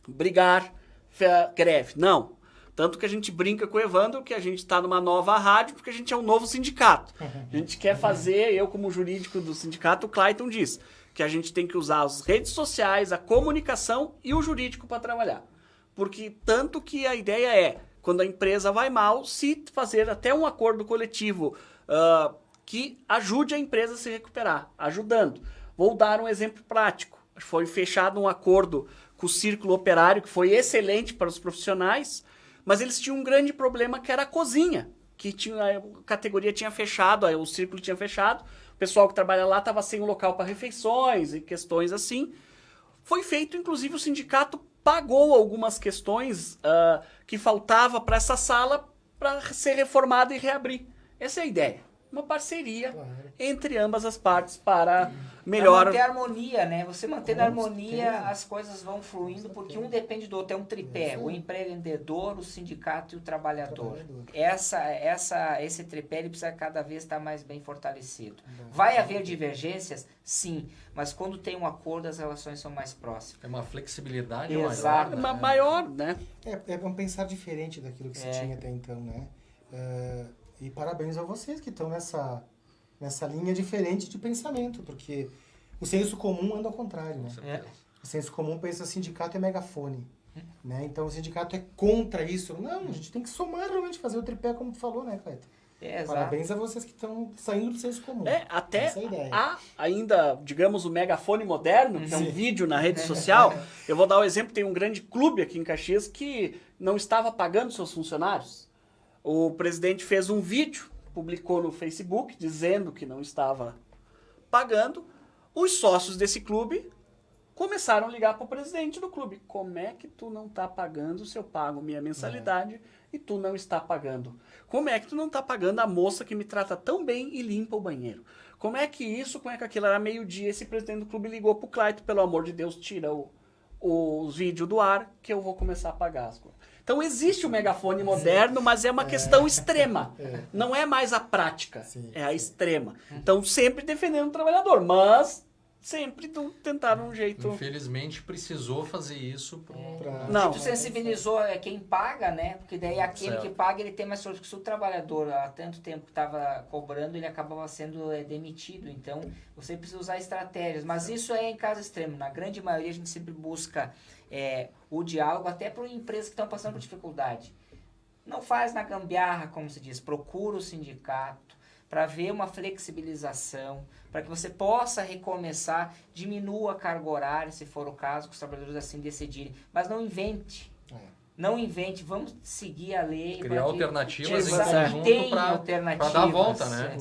brigar, greve. Não. Tanto que a gente brinca com o Evandro que a gente está numa nova rádio porque a gente é um novo sindicato. A gente quer fazer, eu como jurídico do sindicato, o Clayton diz, que a gente tem que usar as redes sociais, a comunicação e o jurídico para trabalhar. Porque tanto que a ideia é, quando a empresa vai mal, se fazer até um acordo coletivo que ajude a empresa a se recuperar, ajudando. Vou dar um exemplo prático. Foi fechado um acordo com o Círculo Operário, que foi excelente para os profissionais, mas eles tinham um grande problema, que era a cozinha, que a categoria tinha fechado, o Círculo tinha fechado, o pessoal que trabalha lá estava sem um local para refeições e questões assim. Foi feito, inclusive, o sindicato pagou algumas questões que faltava para essa sala para ser reformada e reabrir. Essa é a ideia. Uma parceria entre ambas as partes para melhor... manter a harmonia, né? Você mantendo a harmonia, as coisas vão fluindo, porque um depende do outro. É um tripé. O empreendedor, o sindicato e o trabalhador. Esse tripé ele precisa cada vez estar mais bem fortalecido. Vai haver divergências? Sim. Mas quando tem um acordo, as relações são mais próximas. É uma flexibilidade Exato. maior. Né? Maior, né? É um pensar diferente daquilo que se tinha até então, né? E parabéns a vocês que estão nessa linha diferente de pensamento, porque o senso comum anda ao contrário, né? O senso comum pensa sindicato é megafone, né? Então o sindicato é contra isso. Não, a gente tem que somar realmente, fazer o tripé como tu falou, né, Cleiton? Parabéns a vocês que estão saindo do senso comum. Até essa é a ideia. há ainda, digamos, o megafone moderno, que é um vídeo na rede social. Eu vou dar um exemplo, tem um grande clube aqui em Caxias que não estava pagando seus funcionários. O presidente fez um vídeo, publicou no Facebook, dizendo que não estava pagando. Os sócios desse clube começaram a ligar para o presidente do clube. Como é que tu não está pagando se eu pago minha mensalidade e tu não está pagando? Como é que tu não está pagando a moça que me trata tão bem e limpa o banheiro? Como é que isso, como é que aquilo? Era meio-dia, esse presidente do clube ligou para o Clayton, pelo amor de Deus, tira o vídeo do ar que eu vou começar a pagar as coisas. Então existe o megafone moderno, mas é uma questão extrema. Não é mais a prática, é a extrema. Então sempre defendendo o trabalhador, mas sempre tentaram um jeito... Infelizmente precisou fazer isso Não. Tu sensibilizou quem paga, né? Porque daí aquele que paga, ele tem mais sorte. Se o trabalhador há tanto tempo que estava cobrando, ele acabava sendo demitido. Então você precisa usar estratégias. Mas isso é em caso extremo. Na grande maioria a gente sempre busca o diálogo, até para empresas que estão passando por dificuldade. Não faz na gambiarra, como se diz. Procura o sindicato para ver uma flexibilização, para que você possa recomeçar, diminua a carga horária, se for o caso, que os trabalhadores assim decidirem. Mas não invente. não invente, vamos seguir a lei. Criar alternativas em Exato, conjunto tem para alternativas, dar a volta, né?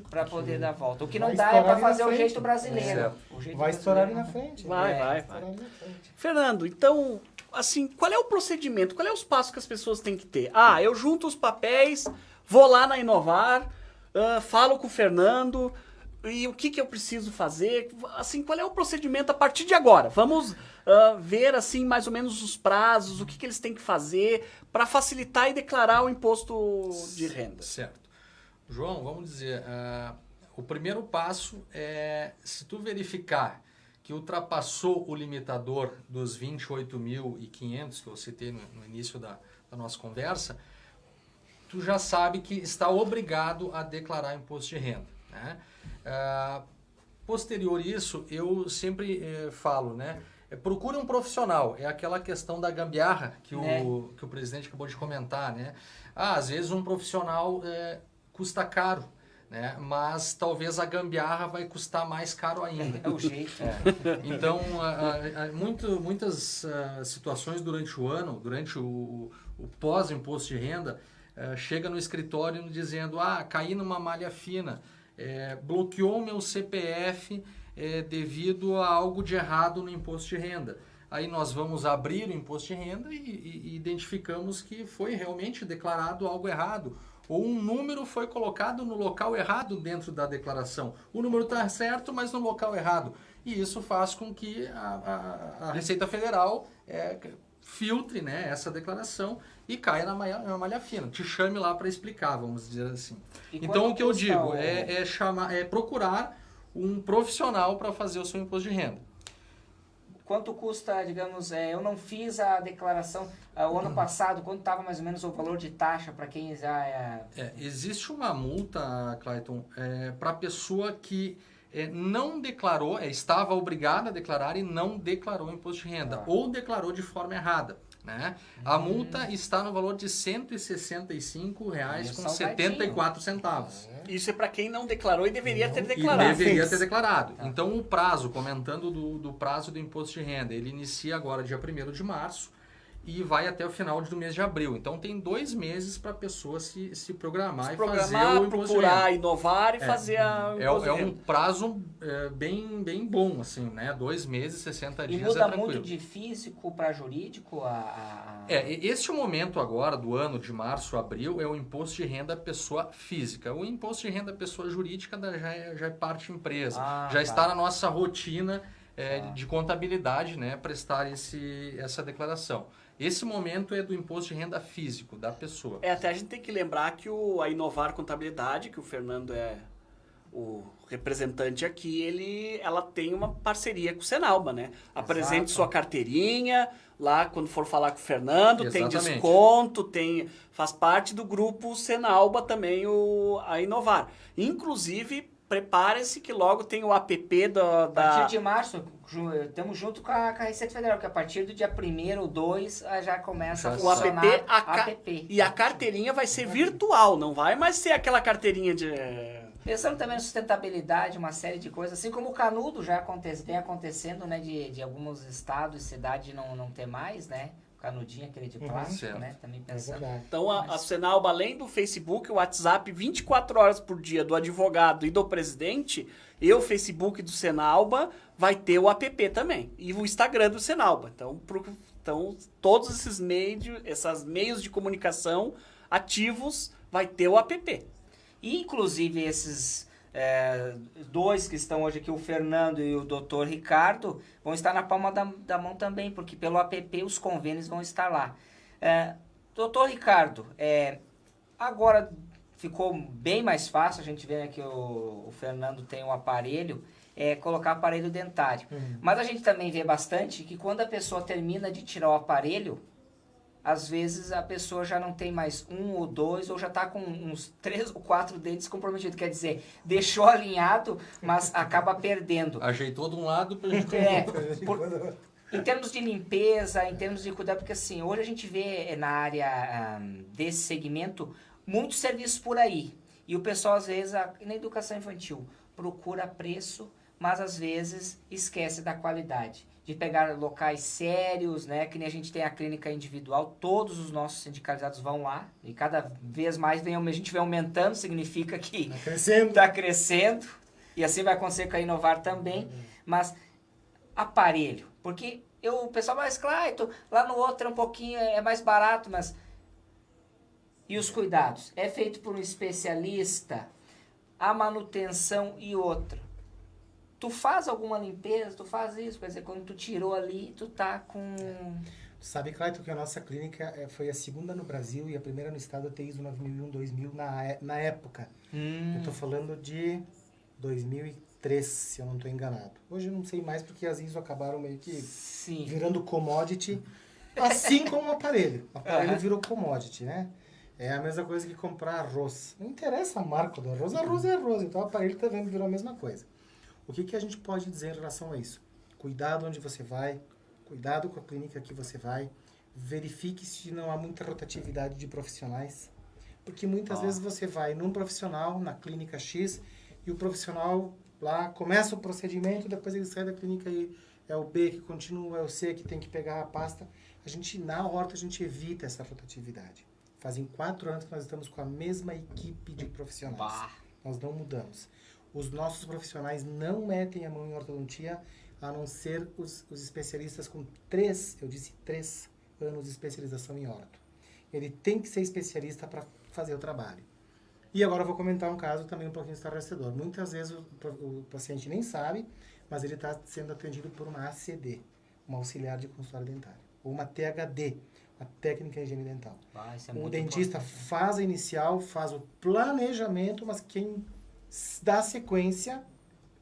Para poder dar a volta. O que vai não dá é estourar para ali na fazer o frente. jeito brasileiro. É. O jeito Vai estourar ali brasileiro. na frente. Vai. Estourar ali na frente. Fernando, então, assim, qual é o procedimento? Qual é os passos que as pessoas têm que ter? Eu junto os papéis, vou lá na Inovar, falo com o Fernando, e o que eu preciso fazer? Assim, qual é o procedimento a partir de agora? Vamos ver, assim, mais ou menos os prazos, o que eles têm que fazer para facilitar e declarar o imposto de renda. Certo. João, vamos dizer, o primeiro passo é, se tu verificar que ultrapassou o limitador dos 28.500 que eu citei no início da nossa conversa, tu já sabe que está obrigado a declarar imposto de renda, né? Posterior isso, eu sempre falo, né? Procure um profissional, é aquela questão da gambiarra que o presidente acabou de comentar, né? Às vezes um profissional custa caro, né? Mas talvez a gambiarra vai custar mais caro ainda. É o jeito. Então, muitas situações durante o ano, durante o pós-imposto de renda, chega no escritório dizendo, caí numa malha fina, bloqueou meu CPF devido a algo de errado no imposto de renda. Aí nós vamos abrir o imposto de renda e identificamos que foi realmente declarado algo errado. Ou um número foi colocado no local errado dentro da declaração. O número está certo, mas no local errado. E isso faz com que a Receita Federal filtre, né, essa declaração e caia na malha fina. Te chame lá para explicar, vamos dizer assim. Então o que eu digo é procurar um profissional para fazer o seu imposto de renda. Quanto custa, digamos, eu não fiz a declaração o ano passado, quanto estava mais ou menos o valor de taxa para quem já... Existe uma multa, Clayton, para a pessoa que não declarou, estava obrigada a declarar e não declarou o imposto de renda, ou declarou de forma errada, né? A multa está no valor de R$ 165,74. Isso é para quem não declarou e deveria ter declarado. Então o prazo, comentando do prazo do imposto de renda, ele inicia agora dia 1º de março e vai até o final do mês de abril. Então tem 2 meses para a pessoa se programar e fazer o imposto procurar, de renda. inovar e fazer o imposto de renda. Um prazo bem bom, assim, né? 2 meses, 60 dias. E muda muito de físico para jurídico? Este momento agora, do ano de março a abril, é o imposto de renda pessoa física. O imposto de renda pessoa jurídica já é parte empresa. Está na nossa rotina de contabilidade, né? Prestar essa declaração. Esse momento é do imposto de renda físico da pessoa. Até a gente tem que lembrar que a Inovar Contabilidade, que o Fernando é o representante aqui, ela tem uma parceria com o Senalba, né? Apresente sua carteirinha, lá quando for falar com o Fernando, Exatamente. Tem desconto, faz parte do grupo Senalba também a Inovar. Inclusive, prepare-se que logo tem o app A partir de março, estamos junto com a Receita Federal, que a partir do dia 1º ou 2 já começa a funcionar o app. E a carteirinha vai ser virtual, não vai mais ser aquela carteirinha de... Pensando também na sustentabilidade, uma série de coisas, assim como o canudo já vem acontecendo, né, de alguns estados e cidades não ter mais, né? Canudinho, aquele de plástico, né? Também pensando. Então, a Senalba, além do Facebook, o WhatsApp, 24 horas por dia do advogado e do presidente, e o Facebook do Senalba, vai ter o app também. E o Instagram do Senalba. Então todos esses meios de comunicação ativos, vai ter o app. Inclusive, esses... 2 que estão hoje aqui, o Fernando e o Dr. Ricardo, vão estar na palma da mão também, porque pelo app os convênios vão estar lá. Dr. Ricardo, agora ficou bem mais fácil, a gente vê que o Fernando tem um aparelho, colocar aparelho dentário. Mas a gente também vê bastante que quando a pessoa termina de tirar o aparelho, às vezes a pessoa já não tem mais 1 ou 2, ou já está com uns 3 ou 4 dentes comprometidos. Quer dizer, deixou alinhado, mas acaba perdendo. Ajeitou de um lado para em termos de limpeza, em termos de cuidado, porque assim, hoje a gente vê na área desse segmento muitos serviços por aí. E o pessoal, às vezes, na educação infantil, procura preço, mas às vezes esquece da qualidade. de pegar locais sérios, né? Que nem a gente tem a clínica individual, todos os nossos sindicalizados vão lá e cada vez mais a gente vem aumentando, significa que está crescendo e assim vai acontecer com a Inovar também, mas aparelho, porque o pessoal vai, Clayton, lá no outro é um pouquinho, é mais barato, mas e os cuidados? É feito por um especialista, a manutenção e outra. Tu faz alguma limpeza, tu faz isso, quer dizer, quando tu tirou ali, tu tá com... Sabe, Clayton, que a nossa clínica foi a segunda no Brasil e a primeira no estado a ter ISO 9001-2000 na época. Eu tô falando de 2003, se eu não tô enganado. Hoje eu não sei mais porque as ISO acabaram meio que virando commodity, assim como o aparelho. O aparelho virou commodity, né? É a mesma coisa que comprar arroz. Não interessa a marca do arroz, arroz é arroz. Então o aparelho também virou a mesma coisa. O que a gente pode dizer em relação a isso? Cuidado onde você vai, cuidado com a clínica que você vai, verifique se não há muita rotatividade de profissionais, porque muitas vezes você vai num profissional, na clínica X, e o profissional lá começa o procedimento, depois ele sai da clínica e é o B que continua, é o C que tem que pegar a pasta. Na horta, a gente evita essa rotatividade. Fazem 4 anos que nós estamos com a mesma equipe de profissionais. Nós não mudamos. Os nossos profissionais não metem a mão em ortodontia, a não ser os especialistas com 3 anos de especialização em orto. Ele tem que ser especialista para fazer o trabalho. E agora eu vou comentar um caso também um pouquinho estarrecedor. Muitas vezes o paciente nem sabe, mas ele está sendo atendido por uma ACD, uma auxiliar de consultório dentário, ou uma THD, a técnica em higiene dental. O dentista faz a inicial, faz o planejamento, mas quem dá sequência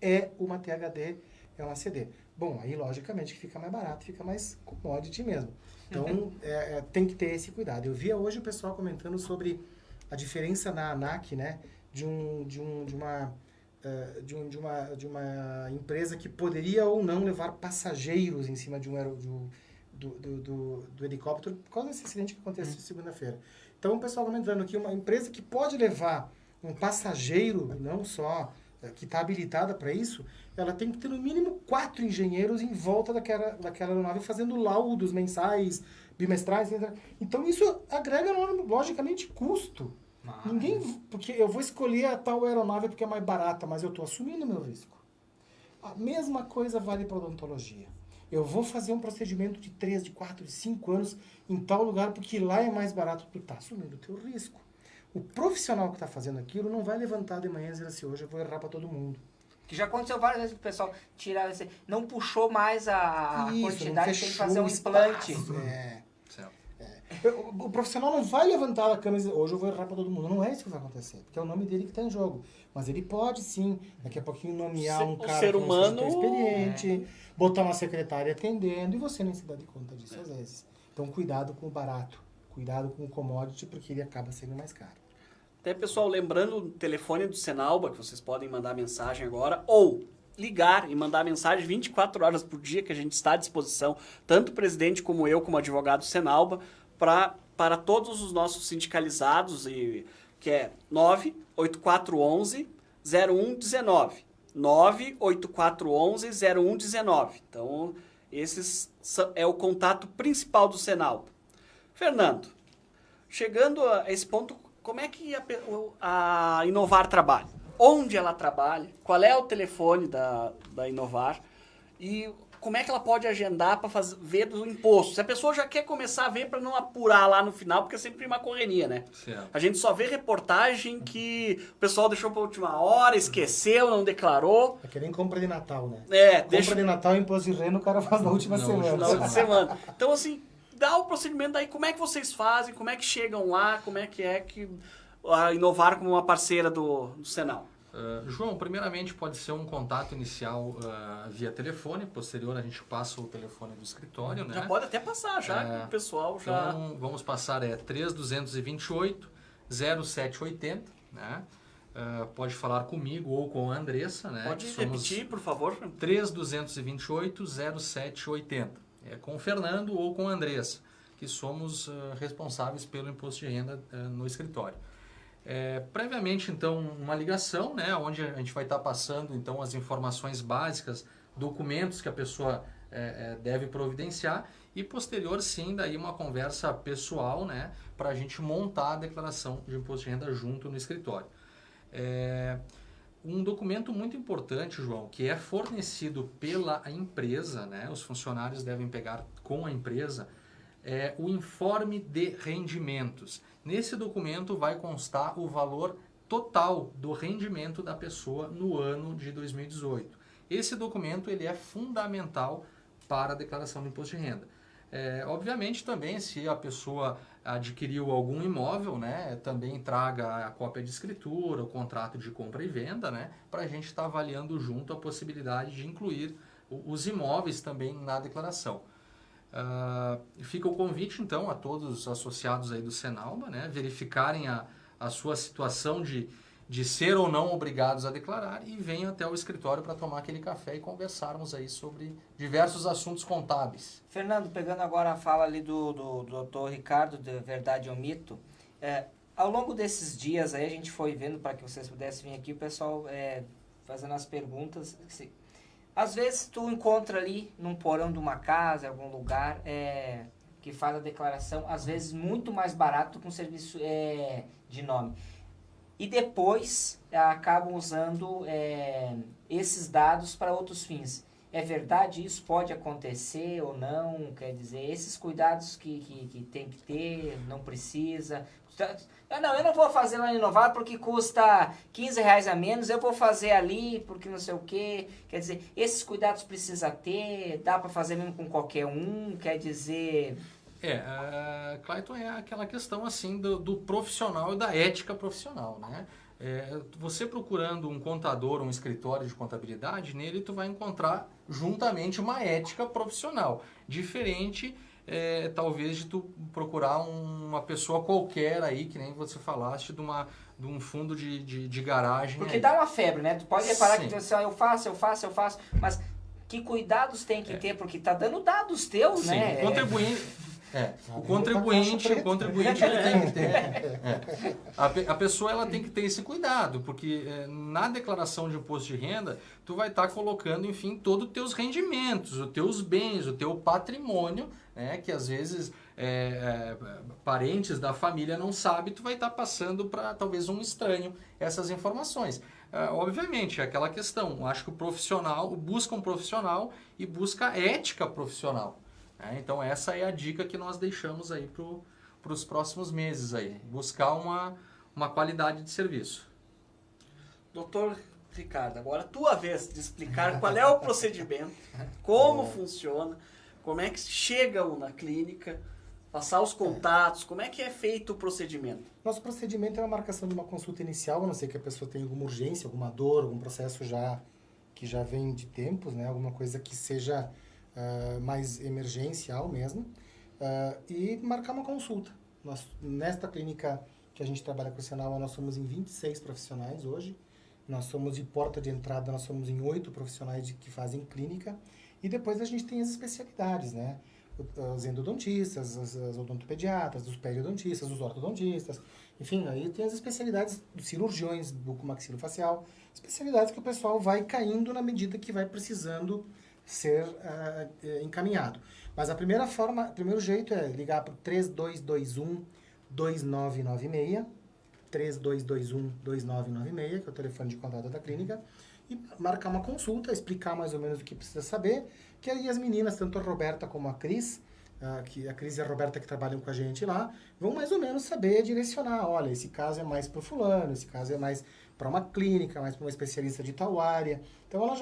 é uma THD, é uma ACD. Bom, aí logicamente que fica mais barato, fica mais commodity mesmo. Então, tem que ter esse cuidado. Eu via hoje o pessoal comentando sobre a diferença na ANAC, né, de uma empresa que poderia ou não levar passageiros em cima do helicóptero por causa desse acidente que aconteceu segunda-feira. Então, o pessoal comentando que uma empresa que pode levar um passageiro, não só que está habilitada para isso, ela tem que ter no mínimo 4 engenheiros em volta daquela aeronave fazendo laudos mensais, bimestrais, etc. Então isso agrega, logicamente, custo. Porque eu vou escolher a tal aeronave porque é mais barata, mas eu estou assumindo o meu risco. A mesma coisa vale para odontologia. Eu vou fazer um procedimento de 3, de 4, de 5 anos em tal lugar porque lá é mais barato, tu está assumindo o teu risco. O profissional que está fazendo aquilo não vai levantar de manhã e dizer assim, hoje eu vou errar para todo mundo. Que já aconteceu várias vezes que o pessoal tirar, não puxou mais a quantidade, tem que fazer um implante. O profissional não vai levantar a cama e dizer, hoje eu vou errar para todo mundo. Não é isso que vai acontecer, porque é o nome dele que está em jogo. Mas ele pode sim, daqui a pouquinho nomear um cara ser humano experiente, botar uma secretária atendendo e você nem se dá de conta disso às vezes. Então cuidado com o barato, cuidado com o commodity, porque ele acaba sendo mais caro. Até, pessoal, lembrando o telefone do Senalba, que vocês podem mandar mensagem agora, ou ligar e mandar mensagem 24 horas por dia, que a gente está à disposição, tanto o presidente como eu, como advogado Senalba, para todos os nossos sindicalizados, que é 98411-0119. 98411-0119. Então, esse é o contato principal do Senalba. Fernando, chegando a esse ponto, como é que a Inovar trabalha? Onde ela trabalha? Qual é o telefone da Inovar? E como é que ela pode agendar para ver do imposto? Se a pessoa já quer começar a ver para não apurar lá no final, porque é sempre uma correria, né? Certo. A gente só vê reportagem que o pessoal deixou para a última hora, esqueceu, não declarou. É que nem compra de Natal, né? Compra de Natal e imposto de renda o cara faz na última semana. Na última semana. Então, assim, dá o procedimento daí, como é que vocês fazem, como é que chegam lá, como é que a Inovar como uma parceira do Senal? João, primeiramente pode ser um contato inicial via telefone, posterior a gente passa o telefone do escritório, né? Já pode até passar, já que o pessoal já... Então, vamos passar, 3228-0780, né? Pode falar comigo ou com a Andressa, né? Pode repetir, por favor. 3228-0780. Com o Fernando ou com a Andressa, que somos responsáveis pelo imposto de renda no escritório. Previamente, então, uma ligação, né, onde a gente vai estar passando então, as informações básicas, documentos que a pessoa deve providenciar, e posterior sim, daí uma conversa pessoal, né, para a gente montar a declaração de imposto de renda junto no escritório. Um documento muito importante, João, que é fornecido pela empresa, né, os funcionários devem pegar com a empresa, é o informe de rendimentos. Nesse documento vai constar o valor total do rendimento da pessoa no ano de 2018. Esse documento ele é fundamental para a declaração do imposto de renda. Obviamente também, se a pessoa adquiriu algum imóvel, né, também traga a cópia de escritura, o contrato de compra e venda, né, para a gente estar avaliando junto a possibilidade de incluir os imóveis também na declaração. Fica o convite então a todos os associados aí do Senalba, né, verificarem a sua situação de ser ou não obrigados a declarar e venham até o escritório para tomar aquele café e conversarmos aí sobre diversos assuntos contábeis. Fernando, pegando agora a fala ali do Dr. Ricardo, de Verdade ou Mito, ao longo desses dias aí a gente foi vendo, para que vocês pudessem vir aqui, o pessoal fazendo as perguntas. Assim, às vezes tu encontra ali num porão de uma casa, em algum lugar, que faz a declaração, às vezes muito mais barato que um serviço de nome. E depois acabam usando esses dados para outros fins. É verdade? Isso pode acontecer ou não? Quer dizer, esses cuidados que tem que ter, não precisa. Eu não vou fazer lá em Novato porque custa R$15 a menos, eu vou fazer ali porque não sei o quê. Quer dizer, esses cuidados precisa ter, dá para fazer mesmo com qualquer um, quer dizer... Clayton, é aquela questão assim do profissional e da ética profissional, né? Você procurando um contador, um escritório de contabilidade, nele tu vai encontrar juntamente uma ética profissional, diferente talvez de tu procurar uma pessoa qualquer aí, que nem você falaste, de um fundo de garagem. Porque aí. Dá uma febre, né? Tu pode reparar Sim. que tu diz assim, eu faço, mas que cuidados tem que ter, porque tá dando dados teus, Sim, né? o contribuinte ele tem que ter. A pessoa ela tem que ter esse cuidado, porque na declaração de imposto de renda, tu vai estar colocando, enfim, todos os teus rendimentos, os teus bens, o teu patrimônio, né, que às vezes parentes da família não sabem, tu vai estar passando para talvez um estranho essas informações. Obviamente, é aquela questão, acho que o profissional busca um profissional e busca ética profissional. Então essa é a dica que nós deixamos aí para os próximos meses aí, buscar uma qualidade de serviço. Doutor Ricardo, agora a tua vez de explicar qual é o procedimento, como funciona, como é que chega na clínica, passar os contatos, como é que é feito o procedimento? Nosso procedimento é a marcação de uma consulta inicial, a não ser que a pessoa tenha alguma urgência, alguma dor, algum processo que já vem de tempos, né? Alguma coisa que seja mais emergencial mesmo, e marcar uma consulta. Nesta clínica que a gente trabalha com o Senalba, nós somos em 26 profissionais hoje, nós somos de porta de entrada, nós somos em 8 profissionais que fazem clínica, e depois a gente tem as especialidades, né? Os endodontistas, as odontopediatras, os periodontistas, os ortodontistas, enfim, aí tem as especialidades dos cirurgiões bucomaxilofacial, especialidades que o pessoal vai caindo na medida que vai precisando ser encaminhado. Mas o primeiro jeito é ligar para o 3221-2996, 3221-2996, que é o telefone de contato da clínica, e marcar uma consulta, explicar mais ou menos o que precisa saber, que aí as meninas, tanto a Roberta como a Cris, que a Cris e a Roberta que trabalham com a gente lá, vão mais ou menos saber direcionar, olha, esse caso é mais para o fulano, esse caso é mais para uma clínica, mais para uma especialista de tal área. Então ela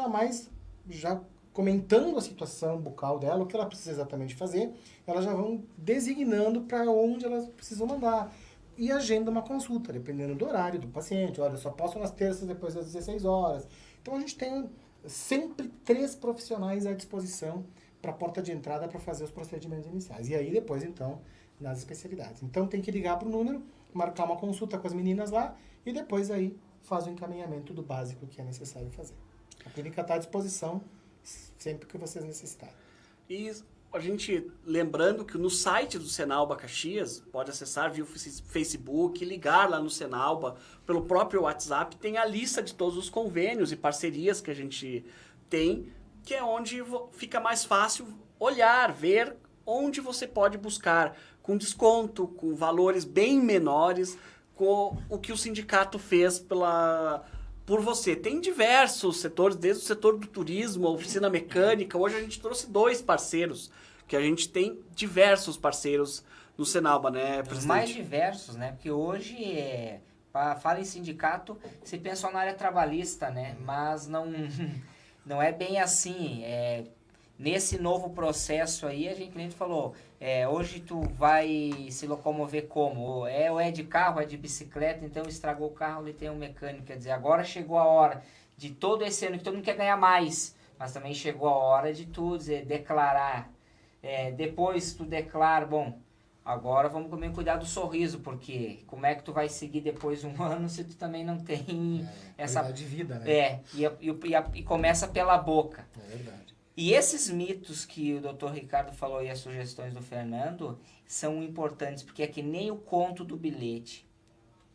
já comentando a situação bucal dela, o que ela precisa exatamente fazer, elas já vão designando para onde elas precisam mandar. E agenda uma consulta, dependendo do horário do paciente. Olha, eu só posso nas terças depois das 16 horas. Então a gente tem sempre 3 profissionais à disposição para a porta de entrada para fazer os procedimentos iniciais. E aí depois, então, nas especialidades. Então tem que ligar para o número, marcar uma consulta com as meninas lá e depois aí faz o encaminhamento do básico que é necessário fazer. A clínica está à disposição sempre que vocês necessitarem. E a gente, lembrando que no site do Senalba Caxias, pode acessar via Facebook, ligar lá no Senalba, pelo próprio WhatsApp, tem a lista de todos os convênios e parcerias que a gente tem que é onde fica mais fácil olhar, ver onde você pode buscar com desconto, com valores bem menores, com o que o sindicato fez por você. Tem diversos setores, desde o setor do turismo, a oficina mecânica. Hoje a gente trouxe 2 parceiros, que a gente tem diversos parceiros no Senalba, né, presidente? Os mais diversos, né? Porque hoje, fala em sindicato, se pensa na área trabalhista, né? Mas não é bem assim. Nesse novo processo aí, o cliente falou, hoje tu vai se locomover como? Ou é de carro, é de bicicleta, então estragou o carro, ele tem um mecânico. Quer dizer, agora chegou a hora de todo esse ano, que todo mundo quer ganhar mais, mas também chegou a hora de tu declarar. Depois tu declara, bom, agora vamos também cuidar do sorriso, porque como é que tu vai seguir depois de um ano se tu também não tem essa... qualidade de vida, né? E começa pela boca. É verdade. E esses mitos que o Dr. Ricardo falou e as sugestões do Fernando são importantes, porque é que nem o conto do bilhete.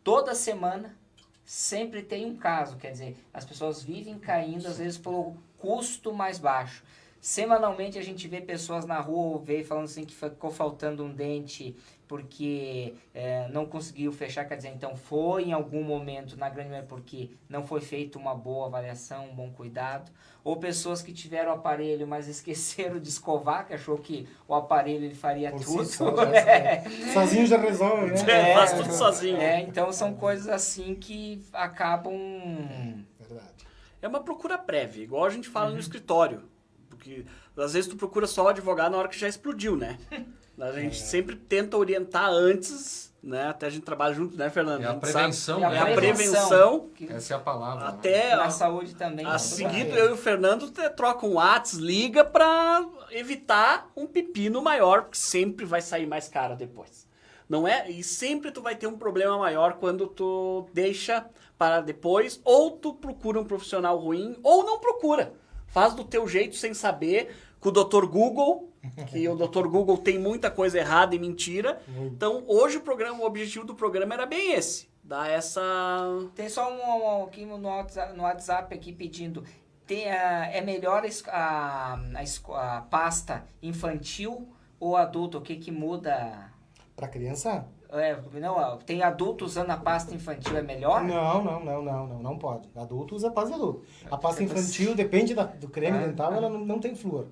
Toda semana sempre tem um caso, quer dizer, as pessoas vivem caindo, às vezes, pelo custo mais baixo. Semanalmente a gente vê pessoas na rua falando assim que ficou faltando um dente porque não conseguiu fechar, quer dizer, então foi em algum momento, na grande maioria, porque não foi feita uma boa avaliação, um bom cuidado, ou pessoas que tiveram o aparelho, mas esqueceram de escovar, que achou que o aparelho ele faria Por tudo. si só, sozinho já resolve, né? Faz tudo sozinho. Então são coisas assim que acabam... Verdade. É uma procura prévia, igual a gente fala no escritório. Porque às vezes tu procura só o advogado na hora que já explodiu, né? A gente sempre tenta orientar antes, né? Até a gente trabalha junto, né, Fernando? É a gente prevenção, sabe, né? a prevenção. Essa é a palavra. Até Na saúde também. a seguir, eu e o Fernando trocam um WhatsApp, liga pra evitar um pepino maior, porque sempre vai sair mais caro depois. Não é? E sempre tu vai ter um problema maior quando tu deixa para depois, ou tu procura um profissional ruim, ou não procura. Faz do teu jeito sem saber, com o Dr. Google, que o Dr. Google tem muita coisa errada e mentira. Então, hoje o objetivo do programa era bem esse, dar essa... Tem só um aqui no WhatsApp aqui pedindo, é melhor a pasta infantil ou adulto? O que muda? Para criança? Não, tem adulto usando a pasta infantil, é melhor? Não pode. Adulto usa pasta de adulto. A pasta infantil, depende do creme dental, ela não tem flúor.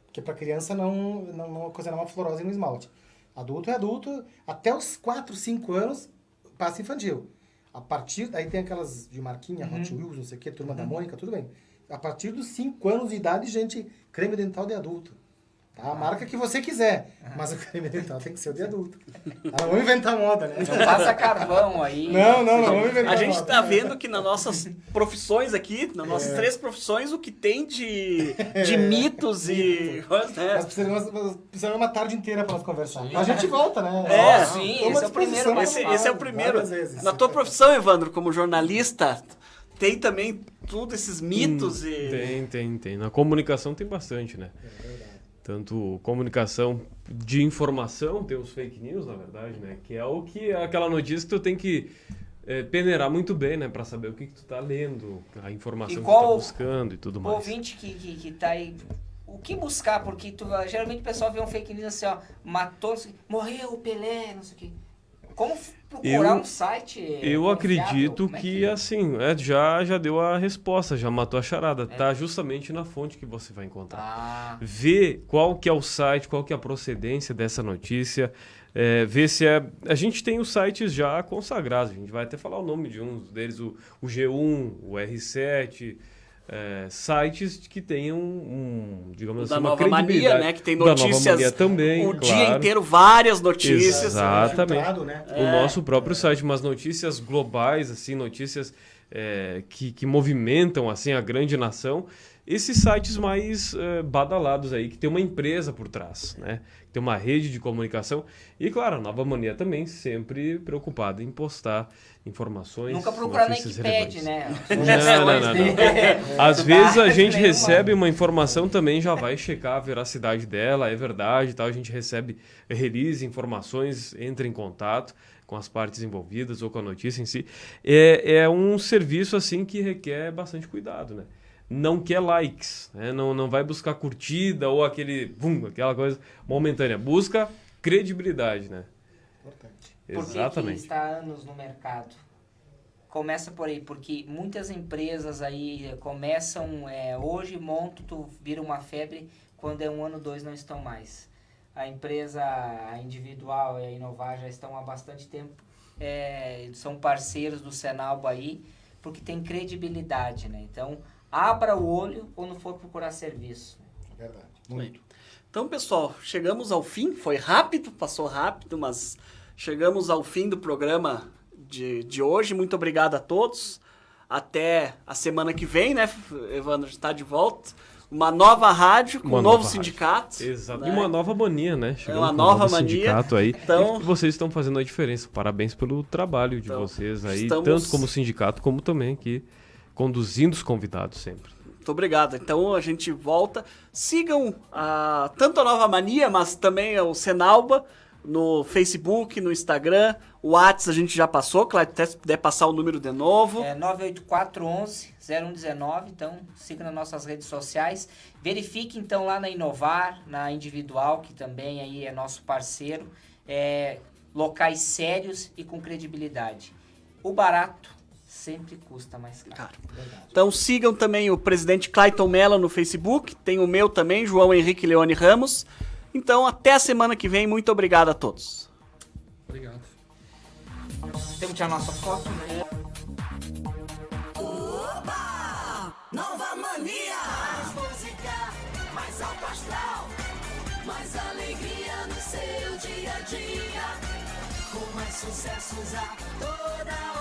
Porque para criança não ocasionar uma fluorose no esmalte. Adulto é adulto, até os 4, 5 anos, pasta infantil. A partir, aí tem aquelas de marquinha, Hot Wheels, não sei o que, Turma da Mônica, tudo bem. A partir dos 5 anos de idade, gente, creme dental de adulto. Tá? A marca que você quiser, mas o creme dental tem que ser o de adulto. Não vamos inventar moda, né? Não passa carvão aí. Não vamos inventar A gente moda. tá vendo que nas nossas profissões aqui, nas nossas 3 profissões, o que tem de mitos e... né? Nós precisamos uma tarde inteira para nós conversar. A gente volta, né? Sim, Toma esse é o primeiro. Esse é o primeiro. Várias vezes. Na tua profissão, Evandro, como jornalista, tem também tudo esses mitos e... Tem. Na comunicação tem bastante, né? É verdade. Tanto comunicação de informação, tem os fake news, na verdade, né? Que é aquela notícia que tu tem que peneirar muito bem, né? Pra saber o que tu tá lendo, a informação que tu tá buscando e tudo mais. O ouvinte que tá aí, o que buscar? Porque geralmente o pessoal vê um fake news assim, ó, morreu o Pelé, não sei o quê. Como procurar um site? Eu acredito confiável? que assim, já deu a resposta, já matou a charada. Tá justamente na fonte que você vai encontrar. Vê qual que é o site, qual que é a procedência dessa notícia. Ver se a gente tem os sites já consagrados. A gente vai até falar o nome de um deles, o G1, o R7... sites que tenham digamos assim, uma credibilidade. Da Nova Mania, né? Que tem notícias da Nova Mania também, dia inteiro, várias notícias. Exatamente. Né? O nosso próprio site, umas notícias globais, assim, notícias que movimentam assim, a grande nação. Esses sites mais badalados aí, que tem uma empresa por trás, né? Tem uma rede de comunicação. E, claro, a Nova Mania também sempre preocupada em postar informações. Nunca procurar na notícias Wikipedia, relevantes. né? Não. Às vezes a gente recebe uma informação também, já vai checar a veracidade dela, é verdade e tal. A gente recebe release, informações, entra em contato com as partes envolvidas ou com a notícia em si. É um serviço assim que requer bastante cuidado, né? não quer likes, né? Não vai buscar curtida ou aquela coisa momentânea. Busca credibilidade, né? Importante. Por que está há anos no mercado? Começa por aí, porque muitas empresas aí começam hoje, montam, vira uma febre, quando é 1 ano, 2 não estão mais. A empresa a individual e a Inovar já estão há bastante tempo, são parceiros do Senalba aí, porque tem credibilidade, né? Então, abra o olho quando for procurar serviço. Verdade, muito. Então, pessoal, chegamos ao fim. Foi rápido, passou rápido, mas chegamos ao fim do programa de hoje. Muito obrigado a todos. Até a semana que vem, né, Evandro? Está de volta. Uma nova rádio com um novo sindicato. Exato. Né? E uma nova mania, né? Chegando uma com nova um novo mania. Sindicato aí. Então, e vocês estão fazendo a diferença. Parabéns pelo trabalho de vocês aí, estamos... tanto como sindicato, como também aqui conduzindo os convidados sempre. Muito obrigado. Então a gente volta. Sigam tanto a Nova Mania, mas também o Senalba no Facebook, no Instagram. O WhatsApp a gente já passou, Cláudio, até se puder passar o número de novo. 98411-0119, então siga nas nossas redes sociais. Verifique então lá na Inovar, na Individual, que também aí é nosso parceiro. Locais sérios e com credibilidade. O barato sempre custa mais caro. Então sigam também o presidente Clayton Mello no Facebook, tem o meu também, João Henrique Leone Ramos. Então até a semana que vem, muito obrigado a todos. Obrigado. Temos a nossa foto, né? Oba! Nova Mania! Mais música, mais alto astral, mais alegria no seu dia a dia, com mais sucessos a toda hora.